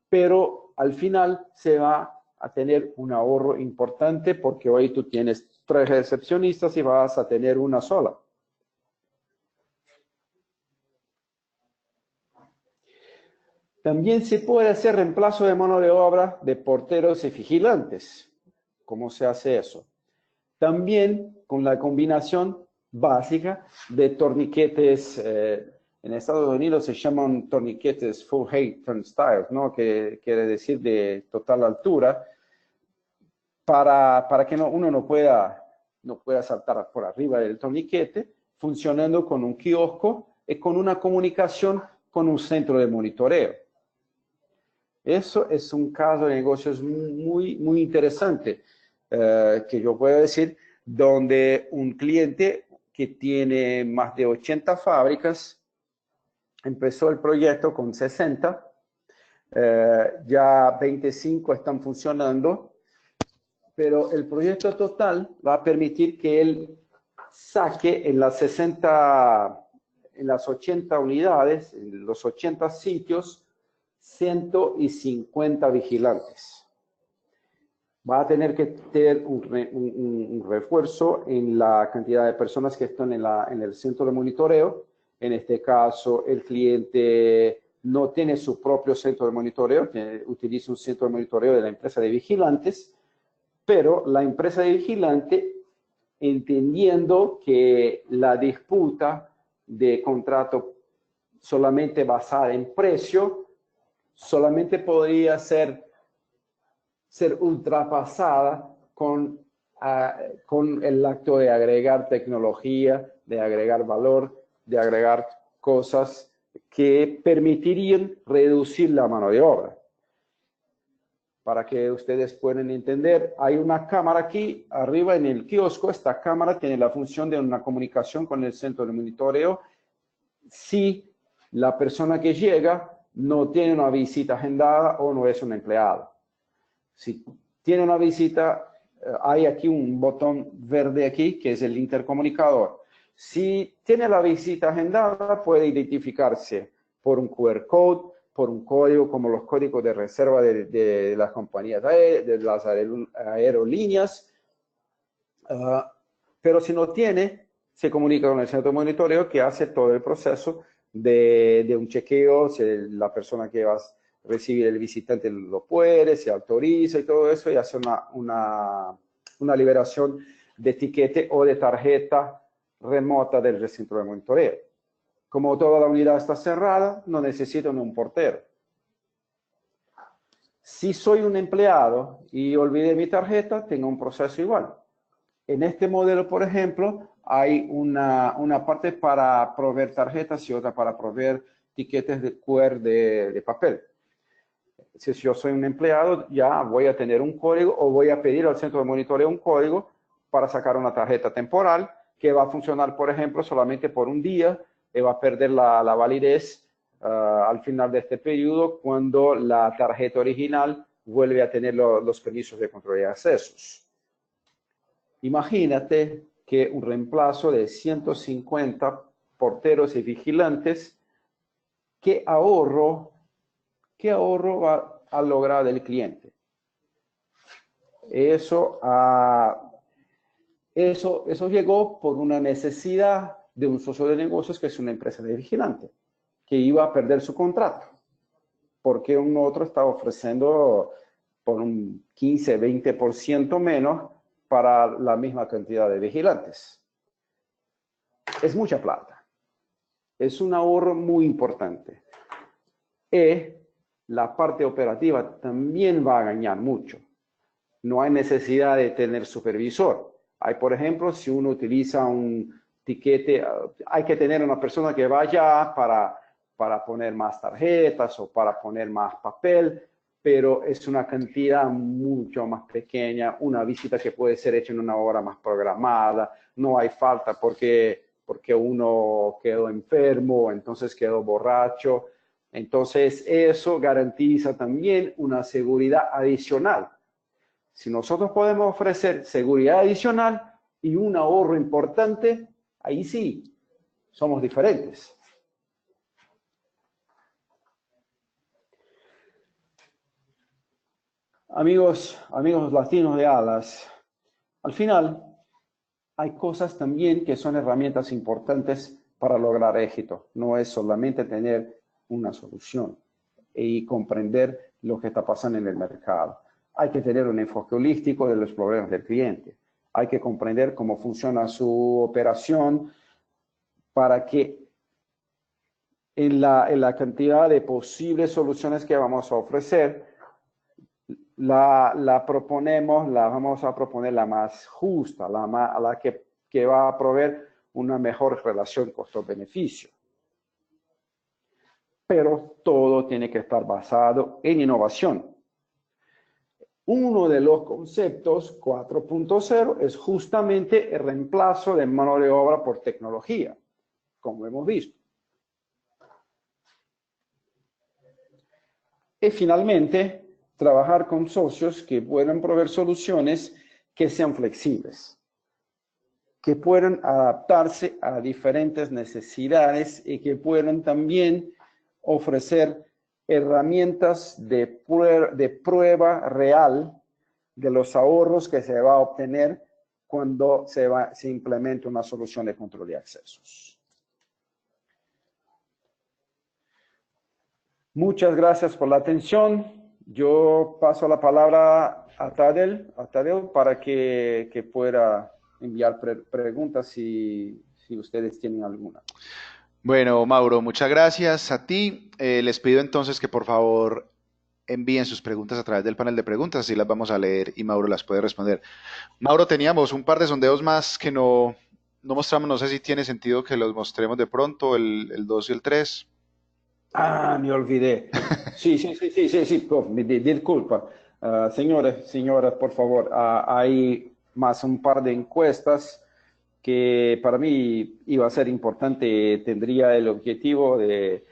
pero al final se va a tener un ahorro importante porque hoy tú tienes 3 recepcionistas y vas a tener una sola. También se puede hacer reemplazo de mano de obra de porteros y vigilantes. ¿Cómo se hace eso? También con la combinación básica de torniquetes, en Estados Unidos se llaman torniquetes full height turnstiles, ¿no? Que quiere decir de total altura, para que uno no pueda saltar por arriba del torniquete, funcionando con un kiosco y con una comunicación con un centro de monitoreo. Eso es un caso de negocios muy, muy interesante, que yo puedo decir, donde un cliente que tiene más de 80 fábricas, empezó el proyecto con 60, ya 25 están funcionando, pero el proyecto total va a permitir que él saque en las 60, en las 80 unidades, en los 80 sitios, 150 vigilantes. Va a tener que tener un refuerzo en la cantidad de personas que están en el centro de monitoreo. En este caso, el cliente no tiene su propio centro de monitoreo, utiliza un centro de monitoreo de la empresa de vigilantes, pero la empresa de vigilante, entendiendo que la disputa de contrato solamente basada en precio, solamente podría ser ultrapasada con el acto de agregar tecnología, de agregar valor, de agregar cosas que permitirían reducir la mano de obra. Para que ustedes puedan entender, hay una cámara aquí arriba en el kiosco. Esta cámara tiene la función de una comunicación con el centro de monitoreo. Si la persona que llega no tiene una visita agendada o no es un empleado. Si tiene una visita, hay aquí un botón verde aquí, que es el intercomunicador. Si tiene la visita agendada, puede identificarse por un QR code, por un código, como los códigos de reserva de las compañías, de las aerolíneas. Pero si no tiene, se comunica con el centro de monitoreo que hace todo el proceso de un chequeo, si la persona que va a recibir el visitante lo puede, se autoriza y todo eso, y hace una liberación de etiquete o de tarjeta remota del centro de monitoreo. Como toda la unidad está cerrada, no necesito un portero. Si soy un empleado y olvidé mi tarjeta, tengo un proceso igual. En este modelo, por ejemplo, hay una parte para proveer tarjetas y otra para proveer tiquetes de QR de papel. Si yo soy un empleado, ya voy a tener un código o voy a pedir al centro de monitoreo un código para sacar una tarjeta temporal que va a funcionar, por ejemplo, solamente por un día y va a perder la validez al final de este periodo cuando la tarjeta original vuelve a tener los permisos de control de accesos. Imagínate que un reemplazo de 150 porteros y vigilantes, ¿qué ahorro va a lograr el cliente? Eso llegó por una necesidad de un socio de negocios que es una empresa de vigilante, que iba a perder su contrato, porque un otro estaba ofreciendo por un 15-20% menos para la misma cantidad de vigilantes. Es mucha plata. Es un ahorro muy importante. Y la parte operativa también va a ganar mucho. No hay necesidad de tener supervisor. Hay, por ejemplo, si uno utiliza un tiquete, hay que tener una persona que vaya para poner más tarjetas o para poner más papel, pero es una cantidad mucho más pequeña, una visita que puede ser hecha en una hora más programada, no hay falta porque uno quedó enfermo, entonces quedó borracho. Entonces, eso garantiza también una seguridad adicional. Si nosotros podemos ofrecer seguridad adicional y un ahorro importante, ahí sí, somos diferentes. Amigos latinos de Alas, al final hay cosas también que son herramientas importantes para lograr éxito. No es solamente tener una solución y comprender lo que está pasando en el mercado. Hay que tener un enfoque holístico de los problemas del cliente. Hay que comprender cómo funciona su operación para que en la cantidad de posibles soluciones que vamos a ofrecer, vamos a proponer la más justa, la que va a proveer una mejor relación costo-beneficio. Pero todo tiene que estar basado en innovación. Uno de los conceptos 4.0 es justamente el reemplazo de mano de obra por tecnología, como hemos visto. Y finalmente, trabajar con socios que puedan proveer soluciones que sean flexibles, que puedan adaptarse a diferentes necesidades y que puedan también ofrecer herramientas de prueba real de los ahorros que se va a obtener cuando se implementa una solución de control de accesos. Muchas gracias por la atención. Yo paso la palabra a Tadeu para que pueda enviar preguntas si ustedes tienen alguna. Bueno, Mauro, muchas gracias a ti. Les pido entonces que por favor envíen sus preguntas a través del panel de preguntas, así las vamos a leer y Mauro las puede responder. Mauro, teníamos un par de sondeos más que no mostramos, no sé si tiene sentido que los mostremos de pronto, el 2 y el 3. Ah, me olvidé. Sí, prof, disculpa. Señoras, por favor, hay más un par de encuestas que para mí iba a ser importante, tendría el objetivo de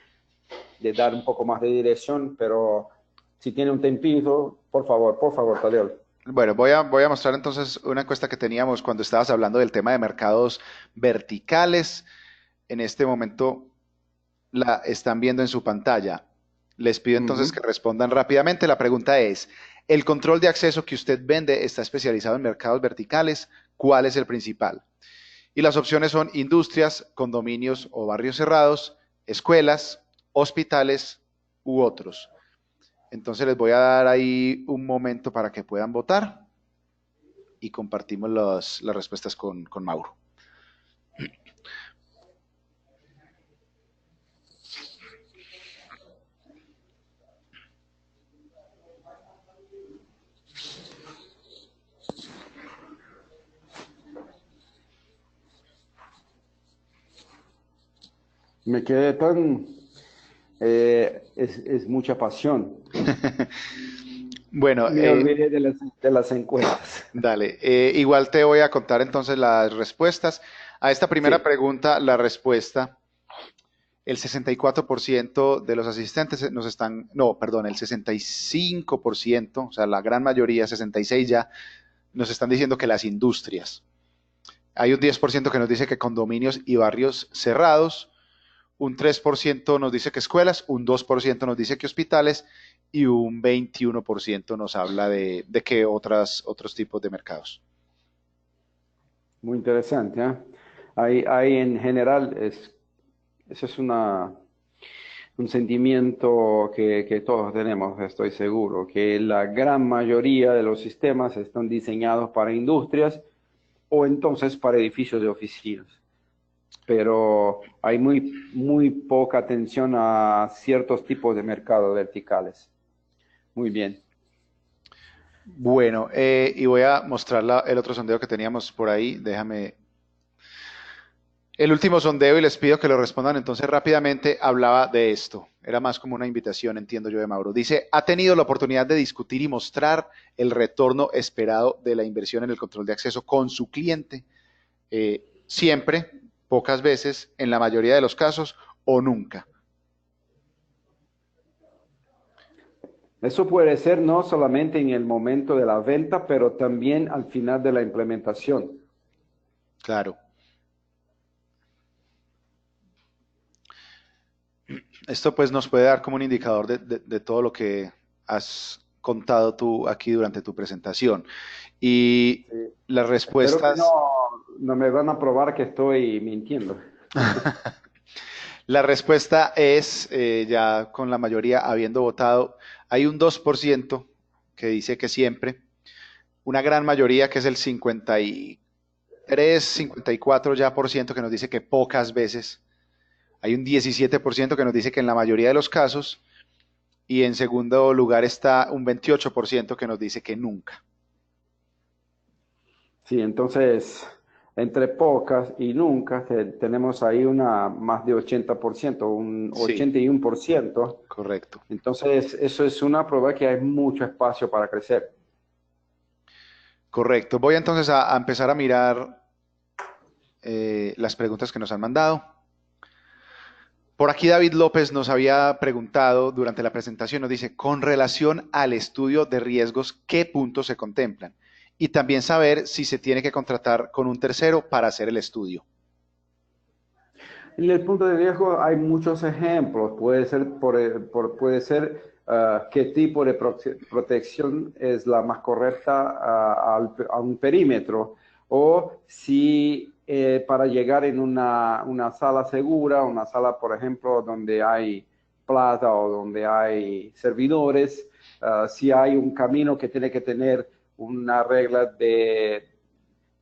de dar un poco más de dirección, pero si tiene un tempito, por favor, Tadeo. Bueno, voy a mostrar entonces una encuesta que teníamos cuando estabas hablando del tema de mercados verticales. En este momento la están viendo en su pantalla. Les pido entonces que respondan rápidamente. La pregunta es, ¿el control de acceso que usted vende está especializado en mercados verticales? ¿Cuál es el principal? Y las opciones son industrias, condominios o barrios cerrados, escuelas, hospitales u otros. Entonces les voy a dar ahí un momento para que puedan votar y compartimos las respuestas con Mauro. Me quedé tan... es mucha pasión. Bueno, Me olvidé de las encuestas. dale. Igual te voy a contar entonces las respuestas. A esta primera Sí, pregunta, la respuesta, el 64% de los asistentes nos están, no, perdón, el 65%, o sea, la gran mayoría, 66 ya, nos están diciendo que las industrias. Hay un 10% que nos dice que condominios y barrios cerrados, un 3% nos dice que escuelas, un 2% nos dice que hospitales y un 21% nos habla de que otros tipos de mercados. muy interesante, ¿eh? Ahí en general eso es un sentimiento que todos tenemos, estoy seguro, que la gran mayoría de los sistemas están diseñados para industrias o entonces para edificios de oficinas. Pero hay muy poca atención a ciertos tipos de mercados verticales. Muy bien. Bueno, y voy a mostrar el otro sondeo que teníamos por ahí. Déjame. El último sondeo, y les pido que lo respondan entonces rápidamente, hablaba de esto. Era más como una invitación, entiendo yo, de Mauro. Dice, ¿ha tenido la oportunidad de discutir y mostrar el retorno esperado de la inversión en el control de acceso con su cliente? Siempre, pocas veces, en la mayoría de los casos o nunca. Eso puede ser no solamente en el momento de la venta, pero también al final de la implementación. Claro. Esto pues nos puede dar como un indicador de todo lo que has contado tú aquí durante tu presentación. Y Sí. las Espero que respuestas, no me van a probar que estoy mintiendo. la respuesta es, ya con la mayoría habiendo votado, hay un 2% que dice que siempre, una gran mayoría que es el 53, 54 ya por ciento que nos dice que pocas veces, hay un 17% que nos dice que en la mayoría de los casos, y en segundo lugar está un 28% que nos dice que nunca. Sí, entonces, entre pocas y nunca, tenemos ahí una más de 80%, un Sí, 81%. correcto. Entonces, eso es una prueba que hay mucho espacio para crecer. Correcto. Voy entonces a empezar a mirar las preguntas que nos han mandado. Por aquí David López nos había preguntado durante la presentación, nos dice, con relación al estudio de riesgos, ¿qué puntos se contemplan? Y también saber si se tiene que contratar con un tercero para hacer el estudio. En el punto de riesgo hay muchos ejemplos. Puede ser, puede ser qué tipo de protección es la más correcta a un perímetro, o si para llegar en una sala segura, una sala, por ejemplo, donde hay plata o donde hay servidores, si hay un camino que tiene que tener una regla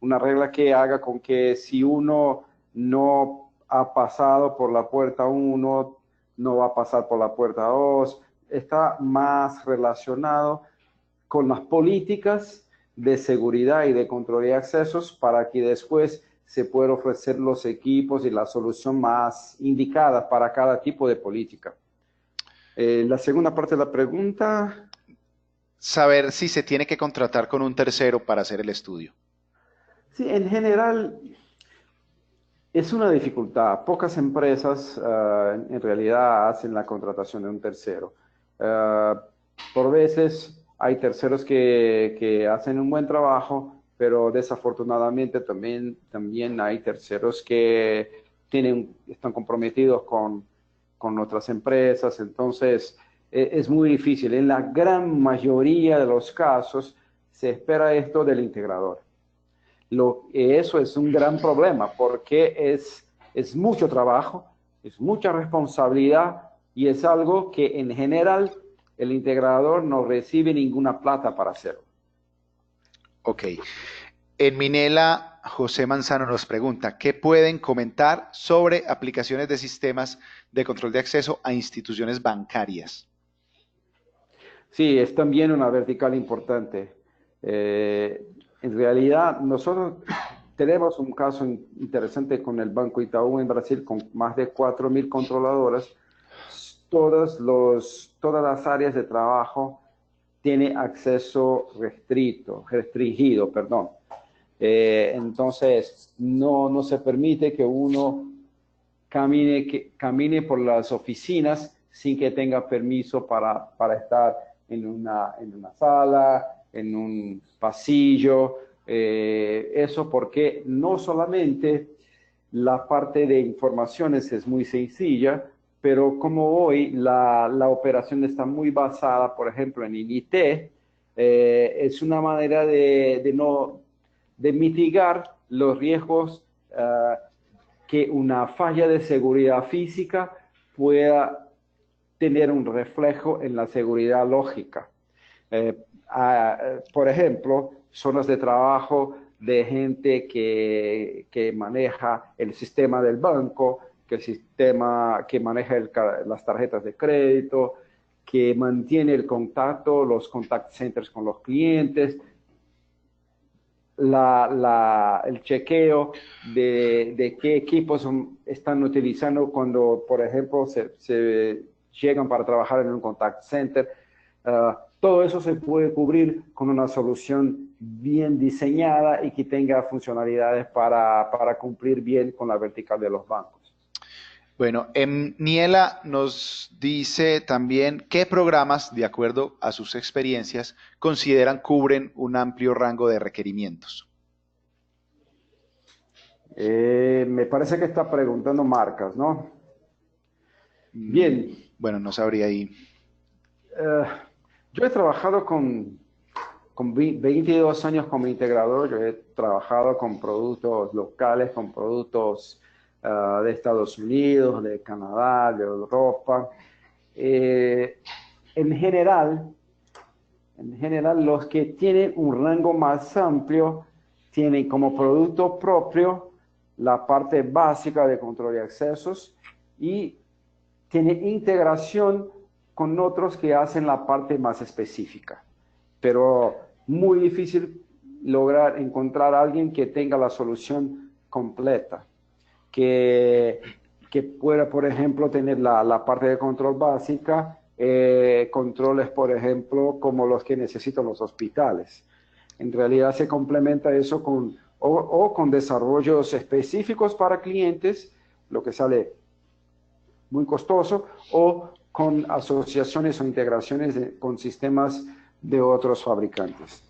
una regla que haga con que si uno no ha pasado por la puerta 1, no va a pasar por la puerta 2. Está más relacionado con las políticas de seguridad y de control de accesos para que después se pueda ofrecer los equipos y la solución más indicada para cada tipo de política. La segunda parte de la pregunta. Saber si se tiene que contratar con un tercero para hacer el estudio. Sí, en general, Es una dificultad. Pocas empresas en realidad hacen la contratación de un tercero. Por veces hay terceros que hacen un buen trabajo, pero desafortunadamente también hay terceros que están comprometidos con otras empresas. Entonces, es muy difícil. En la gran mayoría de los casos se espera esto del integrador. Eso es un gran problema porque es mucho trabajo, es mucha responsabilidad y es algo que en general el integrador no recibe ninguna plata para hacerlo. Ok. En Minela, José Manzano nos pregunta, ¿qué pueden comentar sobre aplicaciones de sistemas de control de acceso a instituciones bancarias? Sí, es también una vertical importante. Eh, en realidad, nosotros tenemos un caso interesante con el Banco Itaú en Brasil, con más de 4.000 controladoras. Todas las áreas de trabajo tiene acceso restringido, perdón. Entonces, no se permite que uno camine por las oficinas sin que tenga permiso para estar en una sala, en un pasillo. Eso porque no solamente la parte de informaciones es muy sencilla, pero como hoy la operación está muy basada, por ejemplo, en INIT, es una manera de mitigar los riesgos que una falla de seguridad física pueda tener un reflejo en la seguridad lógica. Por ejemplo, zonas de trabajo de gente que maneja el sistema del banco, que el sistema que maneja las tarjetas de crédito, que mantiene el contacto, los contact centers con los clientes, el chequeo de qué equipos están utilizando cuando, por ejemplo, se llegan para trabajar en un contact center. Todo eso se puede cubrir con una solución bien diseñada y que tenga funcionalidades para cumplir bien con la vertical de los bancos. Bueno, Niela nos dice también qué programas, de acuerdo a sus experiencias, consideran cubren un amplio rango de requerimientos. Me parece que está preguntando marcas, ¿no? Mm, Bien. bueno, no sabría ahí. Uh, yo he trabajado con 22 años como integrador. Yo he trabajado con productos locales, con productos de Estados Unidos, de Canadá, de Europa. Eh, en general, los que tienen un rango más amplio tienen como producto propio la parte básica de control de accesos y tiene integración con otros que hacen la parte más específica. Pero muy difícil lograr encontrar a alguien que tenga la solución completa, que, que pueda, por ejemplo, tener la parte de control básica, controles, por ejemplo, como los que necesitan los hospitales. En realidad se complementa eso o con desarrollos específicos para clientes, lo que sale muy costoso, o con asociaciones o integraciones con sistemas de otros fabricantes.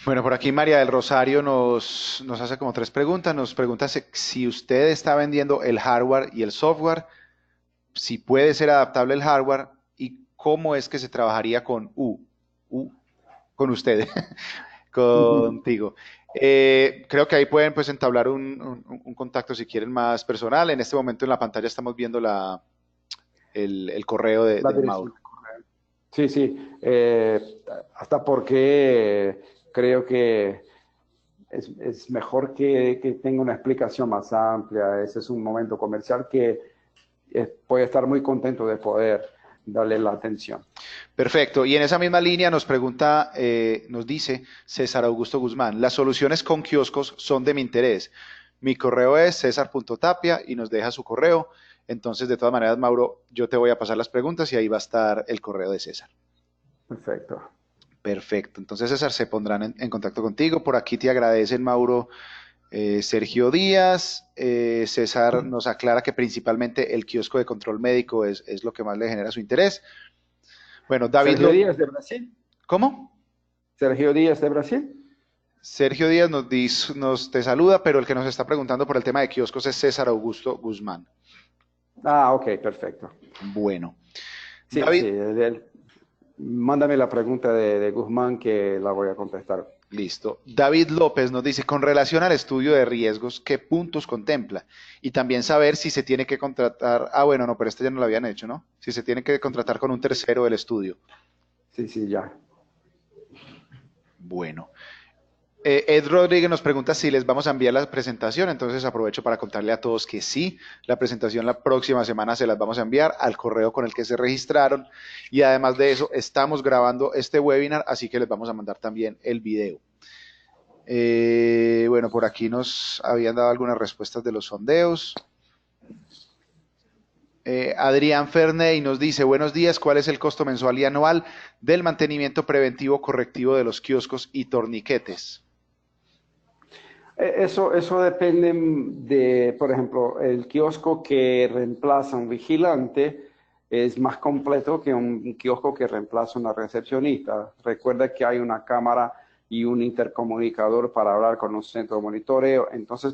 Bueno, por aquí María del Rosario nos hace como tres preguntas. Nos pregunta si usted está vendiendo el hardware y el software, si puede ser adaptable el hardware y cómo es que se trabajaría con usted, contigo. Creo que ahí pueden pues entablar un contacto si quieren más personal. En este momento en la pantalla estamos viendo el correo La de dirección Mauro. de correo. Sí, sí. Hasta porque creo que es mejor que tenga una explicación más amplia. Ese es un momento comercial que puede estar muy contento de poder darle la atención. Perfecto. Y en esa misma línea nos pregunta, nos dice César Augusto Guzmán, las soluciones con kioscos son de mi interés. Mi correo es cesar.tapia y nos deja su correo. Entonces, de todas maneras, Mauro, yo te voy a pasar las preguntas y ahí va a estar el correo de César. Perfecto. Perfecto. Entonces, César, se pondrán en contacto contigo. Por aquí te agradecen, Mauro, Sergio Díaz, César nos aclara que principalmente el kiosco de control médico es lo que más le genera su interés. Bueno, David Sergio López. Díaz de Brasil. ¿Cómo? Sergio Díaz de Brasil. Sergio Díaz nos te saluda, pero el que nos está preguntando por el tema de kioscos es César Augusto Guzmán. Ah, ok, perfecto. Bueno, Sí, David, sí, mándame la pregunta de Guzmán que la voy a contestar. listo. David López nos dice, con relación al estudio de riesgos, ¿qué puntos contempla? Y también saber si se tiene que contratar, bueno, no, pero este ya no lo habían hecho, ¿no? Si se tiene que contratar con un tercero del estudio. Sí, sí, ya. Bueno. Ed Rodríguez nos pregunta si les vamos a enviar la presentación, entonces aprovecho para contarle a todos que sí, la presentación la próxima semana se las vamos a enviar al correo con el que se registraron y además de eso estamos grabando este webinar, así que les vamos a mandar también el video. Bueno, por aquí nos habían dado algunas respuestas de los sondeos. Adrián Ferney nos dice, buenos días, ¿cuál es el costo mensual y anual del mantenimiento preventivo correctivo de los kioscos y torniquetes? Eso depende de, por ejemplo, el kiosco que reemplaza un vigilante es más completo que un kiosco que reemplaza una recepcionista. Recuerda que hay una cámara y un intercomunicador para hablar con un centro de monitoreo. Entonces,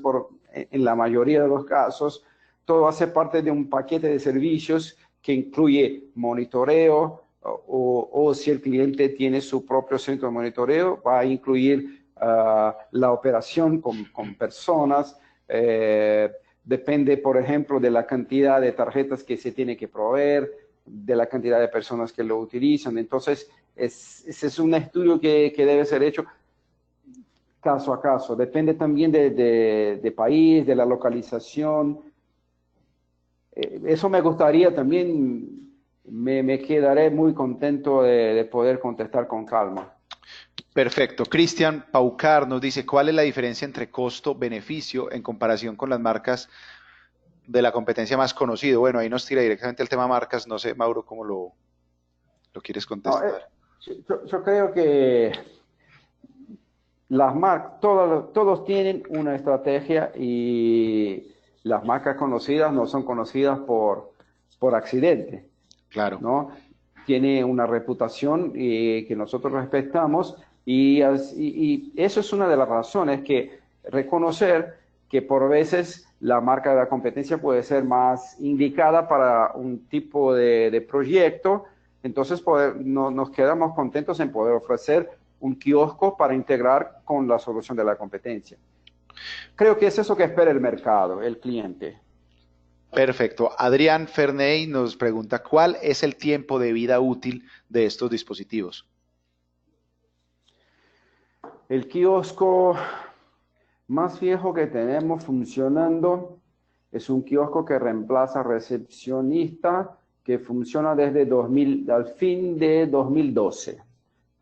en la mayoría de los casos, todo hace parte de un paquete de servicios que incluye monitoreo o si el cliente tiene su propio centro de monitoreo, va a incluir la operación con personas, depende, por ejemplo, de la cantidad de tarjetas que se tiene que proveer, de la cantidad de personas que lo utilizan. Entonces, ese es un estudio que debe ser hecho caso a caso. Depende también de país, de la localización. Eso me gustaría también, me quedaré muy contento de poder contestar con calma. Perfecto. Cristian Paucar nos dice, ¿cuál es la diferencia entre costo-beneficio en comparación con las marcas de la competencia más conocido? Bueno, ahí nos tira directamente el tema marcas. No sé, Mauro, cómo lo quieres No, contestar. yo creo que las marcas, todos tienen una estrategia y las marcas conocidas no son conocidas por accidente, Claro. ¿no? Tiene una reputación que nosotros respetamos y eso es una de las razones que reconocer que por veces la marca de la competencia puede ser más indicada para un tipo de proyecto, entonces nos quedamos contentos en poder ofrecer un kiosco para integrar con la solución de la competencia. Creo que es eso que espera el mercado, el cliente. Perfecto. Adrián Ferney nos pregunta, ¿cuál es el tiempo de vida útil de estos dispositivos? El kiosco más viejo que tenemos funcionando es un kiosco que reemplaza recepcionista que funciona desde al fin de 2012.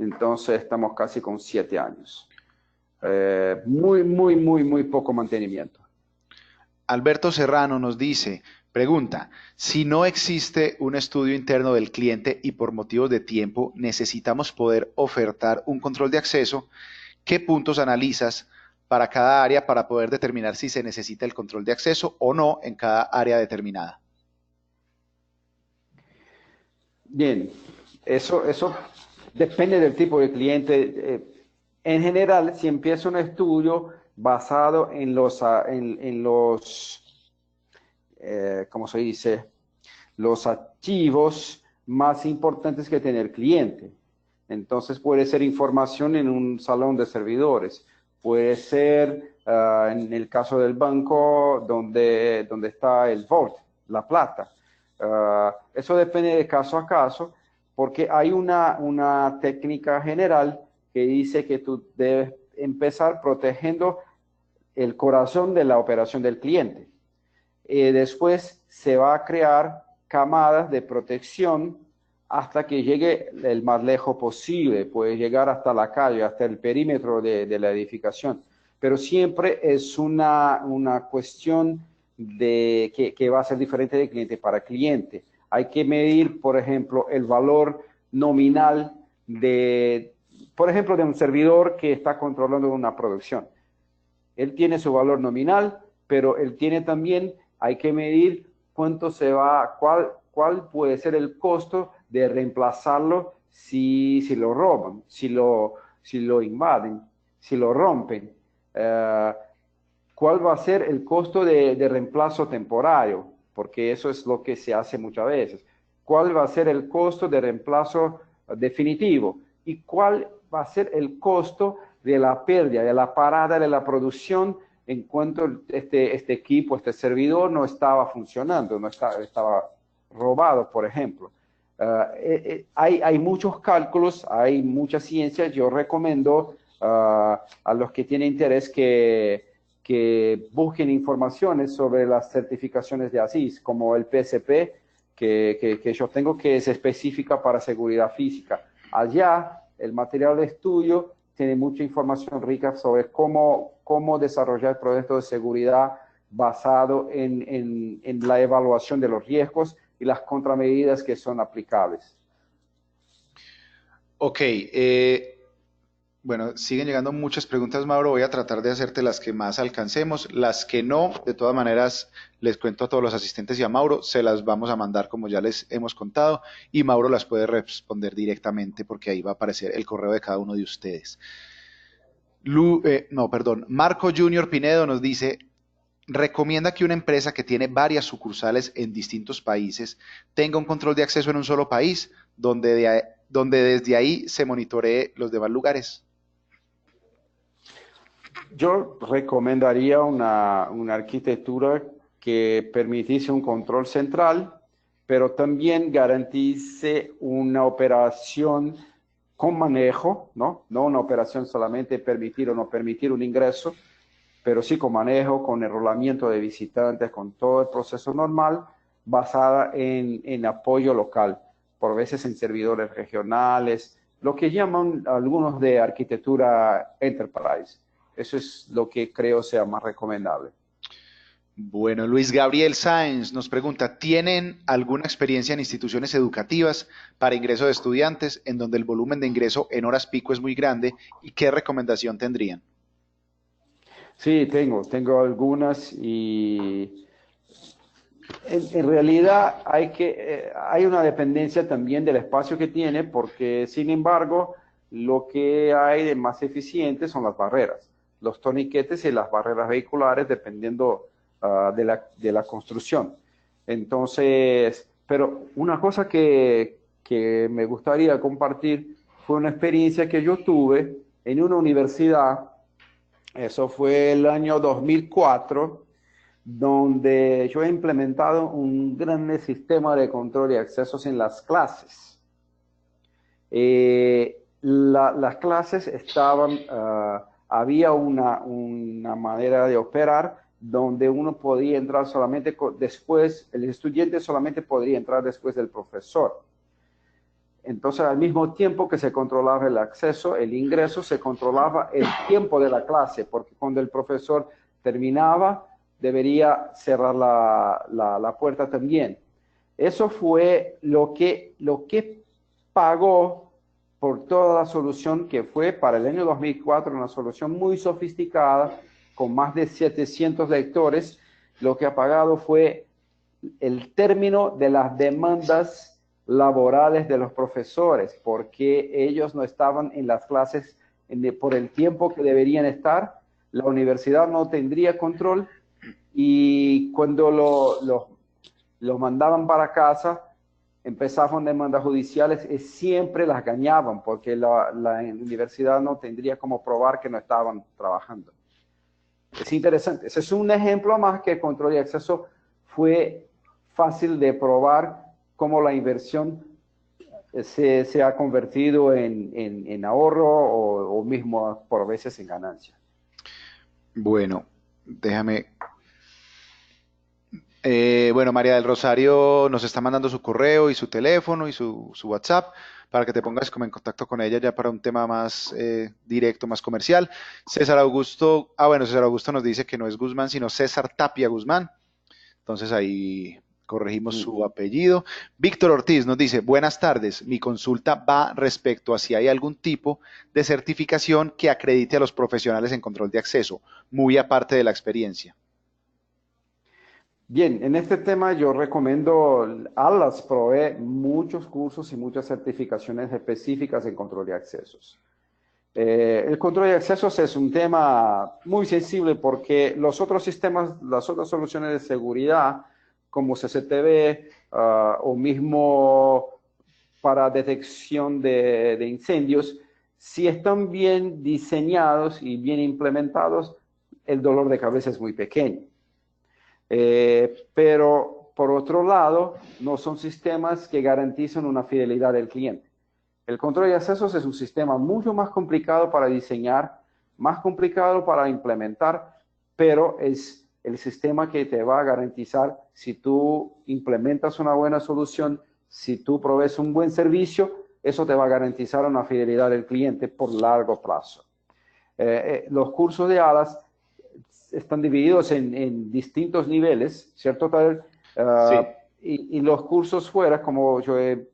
Entonces estamos casi con 7 años. Muy poco mantenimiento. Alberto Serrano nos dice, pregunta, si no existe un estudio interno del cliente y por motivos de tiempo necesitamos poder ofertar un control de acceso, ¿qué puntos analizas para cada área para poder determinar si se necesita el control de acceso o no en cada área determinada? Bien, eso depende del tipo de cliente. En general, si empieza un estudio basado en ¿cómo se dice? Los activos más importantes que tiene el cliente. Entonces puede ser información en un salón de servidores, puede ser en el caso del banco donde está el vault, la plata. Eso depende de caso a caso, porque hay una técnica general que dice que tú debes empezar protegiendo el corazón de la operación del cliente. Después se va a crear camadas de protección hasta que llegue el más lejos posible, puede llegar hasta la calle, hasta el perímetro de la edificación, pero siempre es una cuestión que va a ser diferente de cliente para cliente. Hay que medir, por ejemplo, el valor nominal por ejemplo, de un servidor que está controlando una producción. Él tiene su valor nominal, pero él tiene también, hay que medir cuánto se va, cuál puede ser el costo de reemplazarlo si lo roban, si lo invaden, si lo rompen. Uh, ¿Cuál va a ser el costo de reemplazo temporario? Porque eso es lo que se hace muchas veces. ¿Cuál va a ser el costo de reemplazo definitivo? ¿Y cuál va a ser el costo de la pérdida, de la parada de la producción en cuanto este equipo, este servidor no estaba funcionando, no estaba robado, por ejemplo? Hay muchos cálculos, hay mucha ciencia. Yo recomiendo a los que tienen interés que busquen informaciones sobre las certificaciones de ASIS, como el PSP, que yo tengo, que es específica para seguridad física. Allá, el material de estudio tiene mucha información rica sobre cómo desarrollar proyectos de seguridad basado en la evaluación de los riesgos y las contramedidas que son aplicables. Ok, bueno, siguen llegando muchas preguntas, Mauro. Voy a tratar de hacerte las que más alcancemos. Las que no, de todas maneras, les cuento a todos los asistentes y a Mauro, se las vamos a mandar como ya les hemos contado y Mauro las puede responder directamente porque ahí va a aparecer el correo de cada uno de ustedes. No, perdón. Marco Junior Pinedo nos dice, recomienda que una empresa que tiene varias sucursales en distintos países tenga un control de acceso en un solo país, donde desde ahí se monitoree los demás lugares. Yo recomendaría una arquitectura que permitiese un control central, pero también garantice una operación con manejo, ¿no? No una operación solamente permitir o no permitir un ingreso, pero sí con manejo, con enrolamiento de visitantes, con todo el proceso normal, basada en apoyo local, por veces en servidores regionales, lo que llaman algunos de arquitectura enterprise. Eso es lo que creo sea más recomendable. Bueno, Luis Gabriel Sáenz nos pregunta, ¿tienen alguna experiencia en instituciones educativas para ingreso de estudiantes en donde el volumen de ingreso en horas pico es muy grande y qué recomendación tendrían? Sí, tengo algunas y en realidad hay una dependencia también del espacio que tiene, porque sin embargo, lo que hay de más eficiente son las barreras, los torniquetes y las barreras vehiculares, dependiendo de la construcción. Entonces, pero una cosa que me gustaría compartir fue una experiencia que yo tuve en una universidad. Eso fue el año 2004, donde yo he implementado un gran sistema de control y accesos en las clases. Las clases estaban, había una manera de operar donde uno podía entrar solamente después, el estudiante solamente podría entrar después del profesor. Entonces, al mismo tiempo que se controlaba el acceso, el ingreso, se controlaba el tiempo de la clase, porque cuando el profesor terminaba, debería cerrar la puerta también. Eso fue lo que pagó por toda la solución, que fue para el año 2004 una solución muy sofisticada, con más de 700 lectores. Lo que ha pagado fue el término de las demandas laborales de los profesores, porque ellos no estaban en las clases por el tiempo que deberían estar. La universidad no tendría control y cuando lo mandaban para casa, empezaban demandas judiciales y siempre las ganaban, porque la universidad no tendría cómo probar que no estaban trabajando. Es interesante. Ese es un ejemplo más que el control y acceso fue fácil de probar cómo la inversión se ha convertido en ahorro o mismo por veces en ganancia. Bueno, déjame. Bueno, María del Rosario nos está mandando su correo y su teléfono y su WhatsApp para que te pongas como en contacto con ella ya para un tema más directo, más comercial. César Augusto, bueno, César Augusto nos dice que no es Guzmán, sino César Tapia Guzmán. Entonces ahí corregimos su apellido. Víctor Ortiz nos dice, buenas tardes, mi consulta va respecto a si hay algún tipo de certificación que acredite a los profesionales en control de acceso, muy aparte de la experiencia. Bien, en este tema yo recomiendo, ALAS provee muchos cursos y muchas certificaciones específicas en control de accesos. El control de accesos es un tema muy sensible porque los otros sistemas, las otras soluciones de seguridad, como CCTV o mismo para detección de incendios, si están bien diseñados y bien implementados, el dolor de cabeza es muy pequeño. Pero por otro lado, no son sistemas que garantizan una fidelidad del cliente. El control de accesos es un sistema mucho más complicado para diseñar, más complicado para implementar, pero es el sistema que te va a garantizar si tú implementas una buena solución, si tú provees un buen servicio, eso te va a garantizar una fidelidad del cliente por largo plazo. Los cursos de ALAS están divididos en distintos niveles, ¿cierto, Tadel? Sí. Y los cursos fuera, como yo he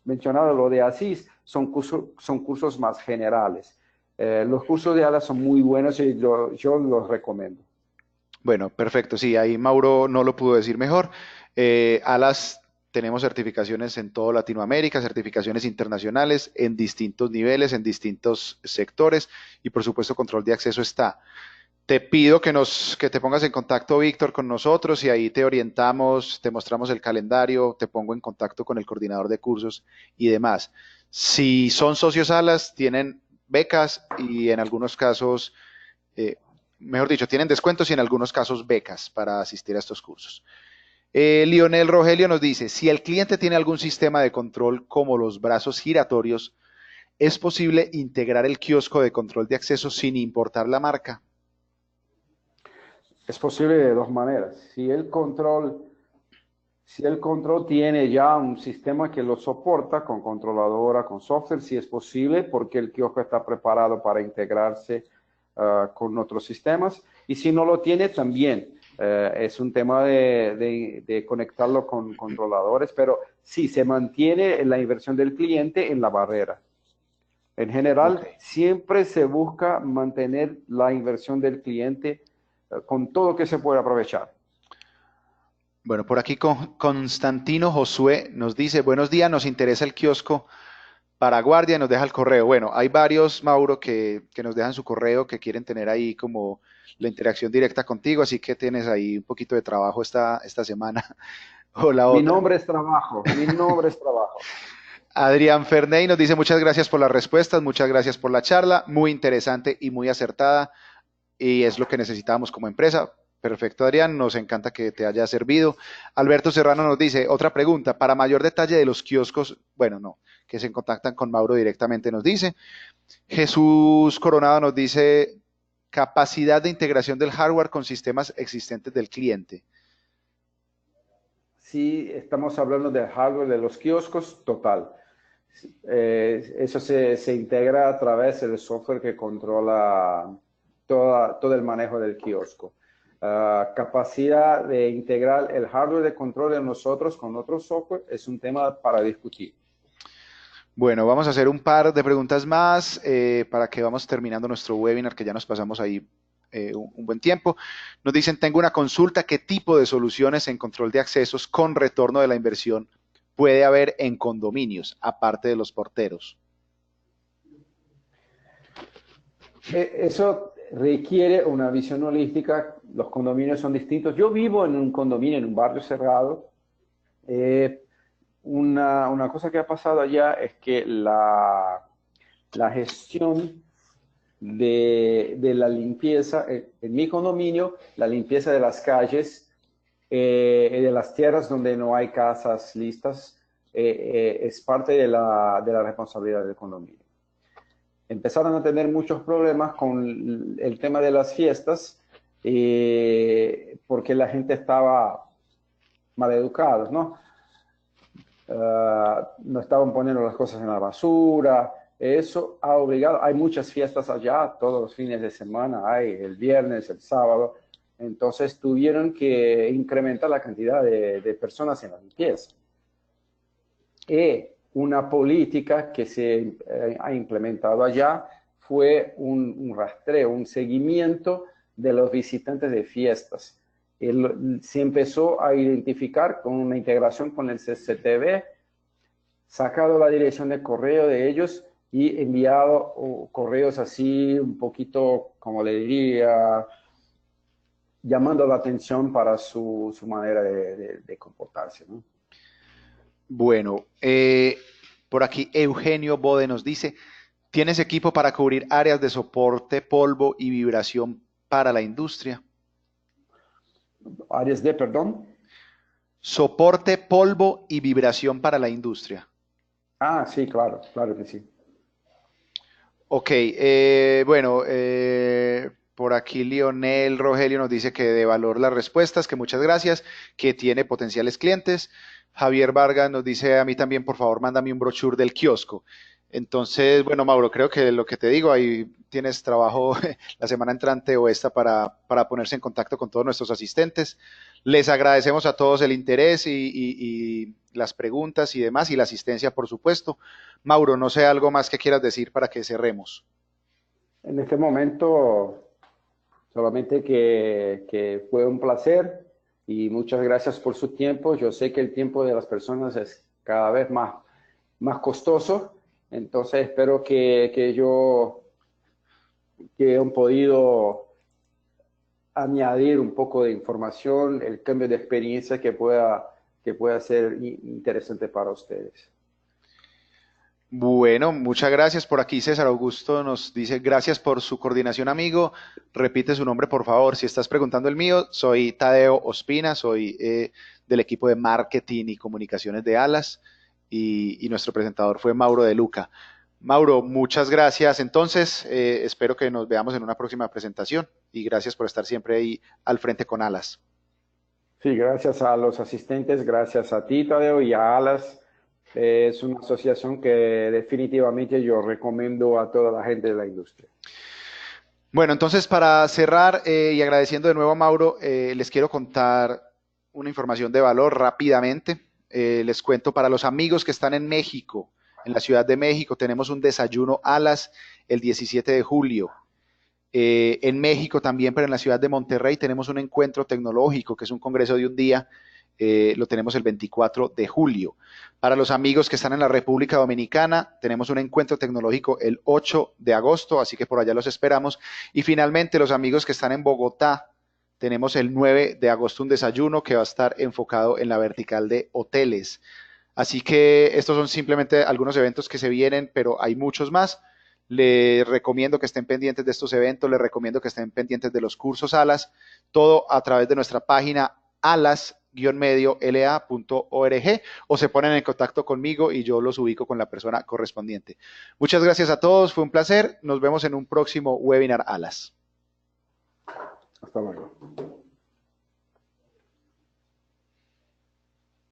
mencionado, lo de ASIS, son cursos más generales. Los cursos de ALAS son muy buenos y yo los recomiendo. Bueno, perfecto. Sí, ahí Mauro no lo pudo decir mejor. Alas, tenemos certificaciones en toda Latinoamérica, certificaciones internacionales en distintos niveles, en distintos sectores y por supuesto control de acceso está. Te pido que te pongas en contacto, Víctor, con nosotros y ahí te orientamos, te mostramos el calendario, te pongo en contacto con el coordinador de cursos y demás. Si son socios Alas, tienen becas y en algunos casos eh, mejor dicho, tienen descuentos y en algunos casos becas para asistir a estos cursos. Lionel Rogelio nos dice, si el cliente tiene algún sistema de control como los brazos giratorios, ¿es posible integrar el kiosco de control de acceso sin importar la marca? Es posible de dos maneras. Si el control tiene ya un sistema que lo soporta con controladora, con software, sí es posible porque el kiosco está preparado para integrarse con otros sistemas. Y si no lo tiene, también es un tema de conectarlo con controladores, pero sí se mantiene la inversión del cliente en la barrera. En Ok. general, siempre se busca mantener la inversión del cliente con todo que se puede aprovechar. Bueno, por aquí Constantino Josué nos dice, buenos días, nos interesa el kiosco para guardia y nos deja el correo. Bueno, hay varios, Mauro, que nos dejan su correo, que quieren tener ahí como la interacción directa contigo, así que tienes ahí un poquito de trabajo esta semana o la Mi otra. nombre es trabajo, mi nombre es trabajo. Adrián Ferney nos dice muchas gracias por las respuestas, muchas gracias por la charla, muy interesante y muy acertada y es lo que necesitábamos como empresa. Perfecto, Adrián, nos encanta que te haya servido. Alberto Serrano nos dice, otra pregunta, para mayor detalle de los kioscos, bueno, no, que se contactan con Mauro directamente, nos dice. Jesús Coronado nos dice, capacidad de integración del hardware con sistemas existentes del cliente. Sí, estamos hablando del hardware de los kioscos, total. Eso se integra a través del software que controla todo el manejo del kiosco. Capacidad de integrar el hardware de control de nosotros con otro software es un tema para discutir. Bueno, vamos a hacer un par de preguntas más para que vamos terminando nuestro webinar, que ya nos pasamos ahí un buen tiempo. Nos dicen, tengo una consulta, ¿qué tipo de soluciones en control de accesos con retorno de la inversión puede haber en condominios, aparte de los porteros? Eso requiere una visión holística. Los condominios son distintos. Yo vivo en un condominio, en un barrio cerrado. Eh, una cosa que ha pasado allá es que la gestión de la limpieza, en mi condominio, la limpieza de las calles y de las tierras donde no hay casas listas, es parte de la responsabilidad del condominio. Empezaron a tener muchos problemas con el tema de las fiestas porque la gente estaba mal educados, ¿no? No estaban poniendo las cosas en la basura. Eso ha obligado, hay muchas fiestas allá, todos los fines de semana, hay el viernes, el sábado. Entonces tuvieron que incrementar la cantidad de personas en la limpieza. Y una política que se ha implementado allá fue un rastreo, un seguimiento de los visitantes de fiestas. Se empezó a identificar con una integración con el CCTV, sacado la dirección de correo de ellos y enviado correos así un poquito, como le diría, llamando la atención para su manera de comportarse, ¿no? Bueno, por aquí Eugenio Bode nos dice, ¿tienes equipo para cubrir áreas de soporte, polvo y vibración para la industria? Áreas de, perdón. Soporte, polvo y vibración para la industria. Ah, sí, claro, claro que sí. Ok, bueno, por aquí Lionel Rogelio nos dice que de valor las respuestas, que muchas gracias, que tiene potenciales clientes. Javier Vargas nos dice a mí también, por favor, mándame un brochure del kiosco. Entonces, bueno, Mauro, creo que lo que te digo, ahí tienes trabajo la semana entrante o esta para ponerse en contacto con todos nuestros asistentes. Les agradecemos a todos el interés y las preguntas y demás, y la asistencia, por supuesto. Mauro, no sé algo más que quieras decir para que cerremos. En este momento, solamente que fue un placer y muchas gracias por su tiempo. Yo sé que el tiempo de las personas es cada vez más costoso, entonces espero que han podido añadir un poco de información, el cambio de experiencia que pueda ser interesante para ustedes. Bueno, muchas gracias. Por aquí César Augusto nos dice gracias por su coordinación, amigo. Repite su nombre, por favor. Si estás preguntando el mío, soy Tadeo Ospina, soy del equipo de marketing y comunicaciones de Alas y nuestro presentador fue Mauro De Luca. Mauro, muchas gracias. Entonces, espero que nos veamos en una próxima presentación y gracias por estar siempre ahí al frente con Alas. Sí, gracias a los asistentes, gracias a ti, Tadeo, y a Alas. Es una asociación que definitivamente yo recomiendo a toda la gente de la industria. Bueno, entonces para cerrar y agradeciendo de nuevo a Mauro, les quiero contar una información de valor rápidamente. Les cuento para los amigos que están en México, en la Ciudad de México, tenemos un desayuno Alas el 17 de julio. En México también, pero en la ciudad de Monterrey tenemos un encuentro tecnológico, que es un congreso de un día, lo tenemos el 24 de julio. Para los amigos que están en la República Dominicana, tenemos un encuentro tecnológico el 8 de agosto, así que por allá los esperamos. Y finalmente, los amigos que están en Bogotá, tenemos el 9 de agosto un desayuno que va a estar enfocado en la vertical de hoteles. Así que estos son simplemente algunos eventos que se vienen, pero hay muchos más. Les recomiendo que estén pendientes de estos eventos, les recomiendo que estén pendientes de los cursos Alas, todo a través de nuestra página alas-medio.la.org o se ponen en contacto conmigo y yo los ubico con la persona correspondiente. Muchas gracias a todos, fue un placer. Nos vemos en un próximo webinar Alas. Hasta luego.